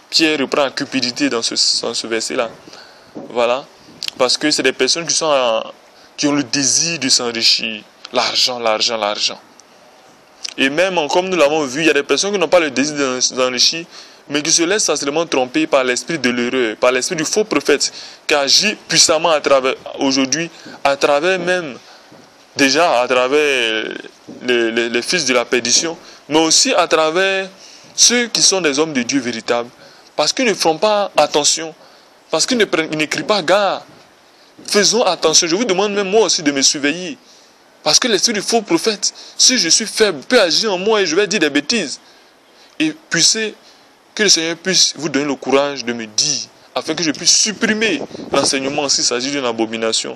Pierre reprend la cupidité dans ce verset-là. Voilà. Parce que c'est des personnes qui ont le désir de s'enrichir. L'argent, l'argent, l'argent. Et même, comme nous l'avons vu, il y a des personnes qui n'ont pas le désir de s'enrichir, mais qui se laissent facilement tromper par l'esprit de l'erreur, par l'esprit du faux prophète, qui agit puissamment aujourd'hui, à travers même, déjà à travers les fils de la perdition, mais aussi à travers ceux qui sont des hommes de Dieu véritables, parce qu'ils ne font pas attention, parce qu'ils ne crient pas gare. Faisons attention, je vous demande même moi aussi de me surveiller. Parce que l'esprit du faux prophète, si je suis faible, peut agir en moi et je vais dire des bêtises. Et puissez, que le Seigneur puisse vous donner le courage de me dire, afin que je puisse supprimer l'enseignement s'il s'agit d'une abomination.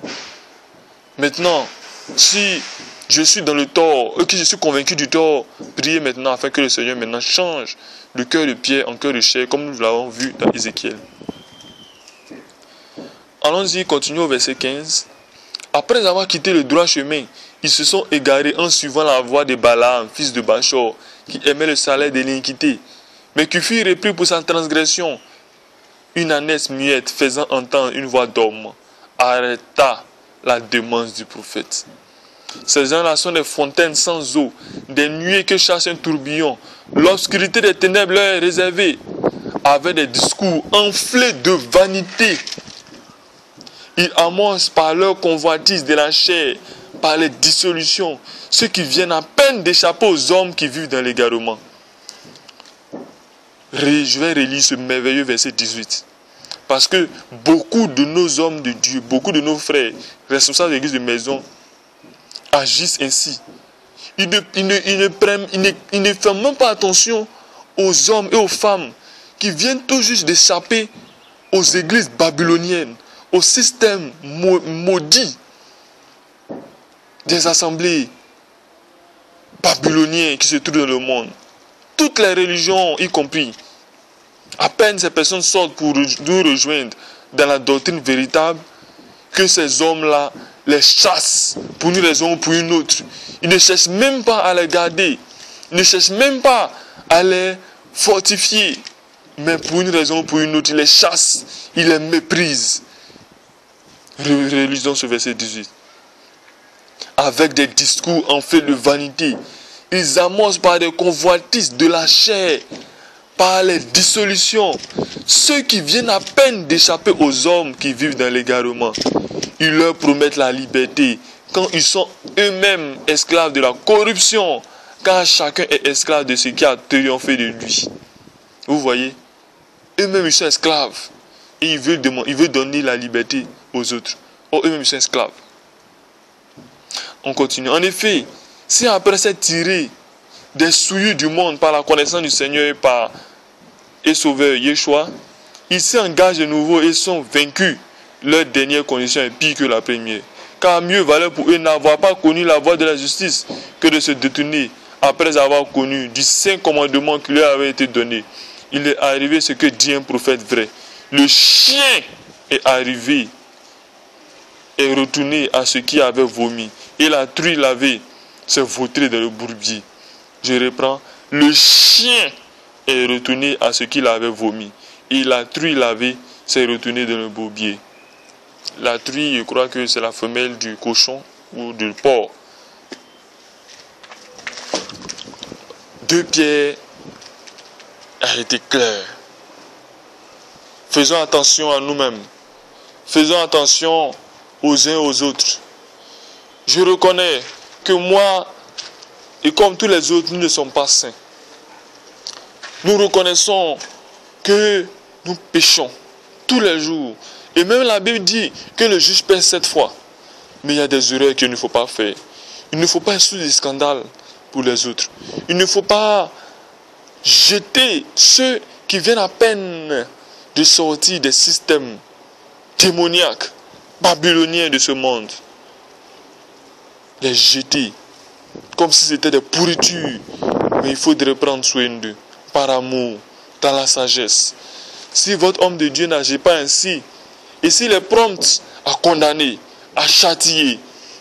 Maintenant, si je suis dans le tort, et que je suis convaincu du tort, priez maintenant afin que le Seigneur maintenant change le cœur de pierre en cœur de chair, comme nous l'avons vu dans Ézéchiel. Allons-y, continuons au verset 15. Après avoir quitté le droit chemin, ils se sont égarés en suivant la voie de Balaam, fils de Bachor, qui aimait le salaire de l'iniquité, mais qui fut repris pour sa transgression. Une ânesse muette faisant entendre une voix d'homme arrêta la demande du prophète. Ces gens-là sont des fontaines sans eau, des nuées que chasse un tourbillon. L'obscurité des ténèbres leur est réservée, avec des discours enflés de vanité. Ils amorcent par leur convoitise de la chair, par les dissolutions, ceux qui viennent à peine d'échapper aux hommes qui vivent dans l'égarement. Je vais relire ce merveilleux verset 18. Parce que beaucoup de nos hommes de Dieu, beaucoup de nos frères, responsables d'église de maison, agissent ainsi. Ils ne font même pas attention aux hommes et aux femmes qui viennent tout juste d'échapper aux églises babyloniennes, au système maudit des assemblées babyloniennes qui se trouvent dans le monde. Toutes les religions y compris. À peine ces personnes sortent pour nous rejoindre dans la doctrine véritable, que ces hommes-là les chassent pour une raison ou pour une autre. Ils ne cherchent même pas à les garder. Ils ne cherchent même pas à les fortifier. Mais pour une raison ou pour une autre, ils les chassent. Ils les méprisent. Relisons ce verset 18. Avec des discours en fait de vanité, ils amorcent par des convoitises de la chair, par les dissolutions, ceux qui viennent à peine d'échapper aux hommes qui vivent dans l'égarement. Ils leur promettent la liberté quand ils sont eux-mêmes esclaves de la corruption, car chacun est esclave de ce qui a triomphé de lui. Vous voyez, eux-mêmes ils sont esclaves et ils veulent donner la liberté aux autres. Oh, eux-mêmes ils sont esclaves. On continue. En effet, si après s'être tiré des souillures du monde par la connaissance du Seigneur et Sauveur Yeshua, ils s'engagent de nouveau et sont vaincus, leur dernière condition est pire que la première. Car mieux valait pour eux n'avoir pas connu la voie de la justice que de se détourner après avoir connu du saint commandement qui leur avait été donné. Il est arrivé ce que dit un prophète vrai. Le chien est arrivé et retourné à ce qui avait vomi. Et la truie lavée s'est vautrée dans le bourbier. Je reprends. Le chien est retourné à ce qu'il avait vomi. Et la truie lavée s'est retournée dans le bourbier. La truie, je crois que c'est la femelle du cochon ou du porc. 2 Pierre a été clair. Faisons attention à nous-mêmes. Faisons attention aux uns aux autres. Je reconnais que moi, et comme tous les autres, nous ne sommes pas saints. Nous reconnaissons que nous péchons tous les jours. Et même la Bible dit que le juge pèse 7 fois. Mais il y a des erreurs qu'il ne faut pas faire. Il ne faut pas être sous des scandales pour les autres. Il ne faut pas jeter ceux qui viennent à peine de sortir des systèmes démoniaques, babyloniens de ce monde. Les jeter comme si c'était des pourritures. Mais il faudrait prendre soin d'eux par amour, dans la sagesse. Si votre homme de Dieu n'agit pas ainsi, et s'il est prompt à condamner, à châtier,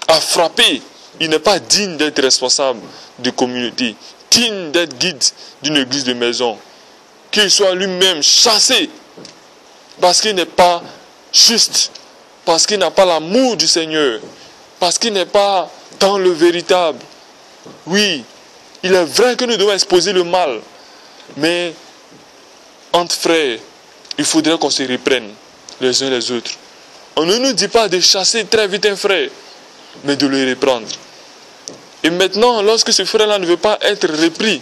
à frapper, il n'est pas digne d'être responsable de communauté, digne d'être guide d'une église de maison. Qu'il soit lui-même chassé parce qu'il n'est pas juste, parce qu'il n'a pas l'amour du Seigneur, parce qu'il n'est pas dans le véritable. Oui, il est vrai que nous devons exposer le mal, mais entre frères, il faudrait qu'on se reprenne les uns les autres. On ne nous dit pas de chasser très vite un frère, mais de le reprendre. Et maintenant, lorsque ce frère-là ne veut pas être repris,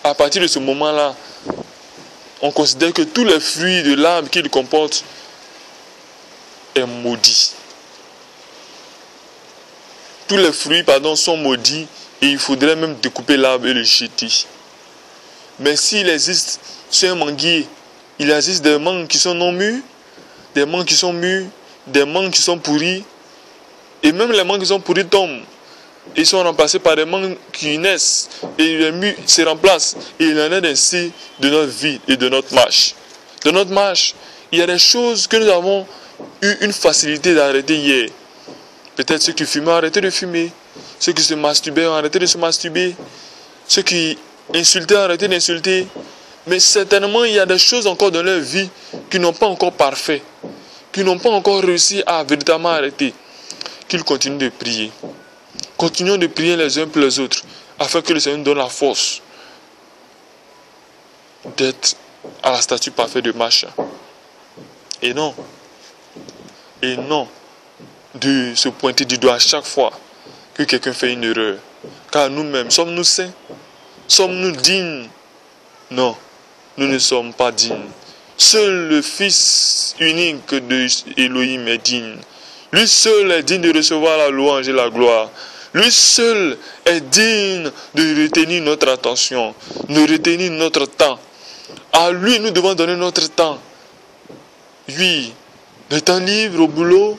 à partir de ce moment-là, on considère que tous les fruits de l'arbre qu'il comporte est maudit. Tous les fruits, sont maudits et il faudrait même découper l'arbre et le jeter. Mais s'il existe sur un manguier, il existe des mangues qui sont non mûres, des mangues qui sont mûres, des mangues qui sont pourries, et même les mangues qui sont pourries tombent. Ils sont remplacés par des mangues qui naissent, et les mûres se remplacent. Et il en est ainsi de notre vie et de notre marche. De notre marche, il y a des choses que nous avons eu une facilité d'arrêter hier. Peut-être ceux qui fumaient ont arrêté de fumer. Ceux qui se masturbaient ont arrêté de se masturber. Ceux qui insultaient ont arrêté d'insulter. Mais certainement, il y a des choses encore dans leur vie qui n'ont pas encore parfait, qui n'ont pas encore réussi à véritablement arrêter. Qu'ils continuent de prier. Continuons de prier les uns pour les autres, afin que le Seigneur nous donne la force d'être à la statue parfaite de Macha. Et non de se pointer du doigt à chaque fois que quelqu'un fait une erreur. Car nous-mêmes, sommes-nous saints? Sommes-nous dignes? Non, nous ne sommes pas dignes. Seul le Fils unique de Elohim est digne. Lui seul est digne de recevoir la louange et la gloire. Lui seul est digne de retenir notre attention, de retenir notre temps. À lui, nous devons donner notre temps. Oui, le temps libre au boulot,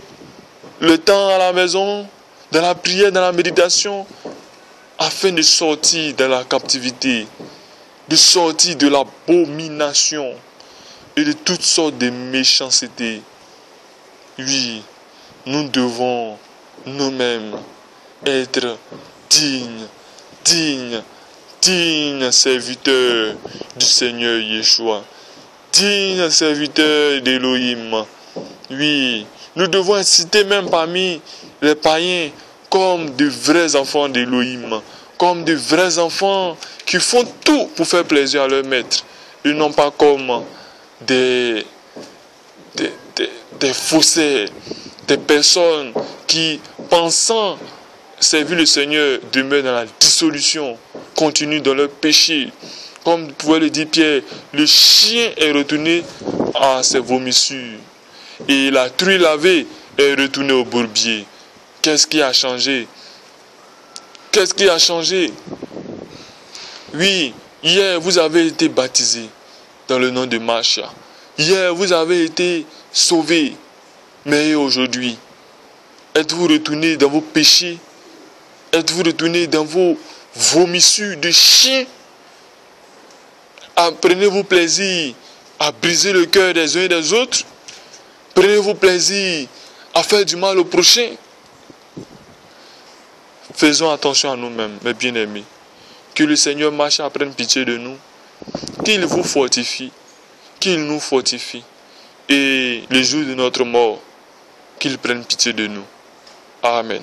le temps à la maison, dans la prière, dans la méditation, afin de sortir de la captivité, de sortir de l'abomination et de toutes sortes de méchanceté. Oui, nous devons nous-mêmes être dignes serviteurs du Seigneur Yeshua, dignes serviteurs d'Élohim. Oui, nous devons inciter même parmi les païens comme de vrais enfants d'Élohim, comme de vrais enfants qui font tout pour faire plaisir à leur maître, et non pas comme des faussaires, des personnes qui, pensant servir le Seigneur, demeurent dans la dissolution, continuent dans leur péché. Comme pouvait le dire Pierre, le chien est retourné à ses vomissures et la truie lavée est retournée au bourbier. Qu'est-ce qui a changé? Qu'est-ce qui a changé? Oui, hier vous avez été baptisés dans le nom de Machia. Hier vous avez été sauvés. Mais aujourd'hui, êtes-vous retourné dans vos péchés? Êtes-vous retourné dans vos vomissures de chien? Prenez-vous plaisir à briser le cœur des uns et des autres? Prenez-vous plaisir à faire du mal au prochain? Faisons attention à nous-mêmes, mes bien-aimés. Que le Seigneur marche à prendre pitié de nous. Qu'il vous fortifie. Qu'il nous fortifie. Et le jour de notre mort, qu'il prenne pitié de nous. Amen.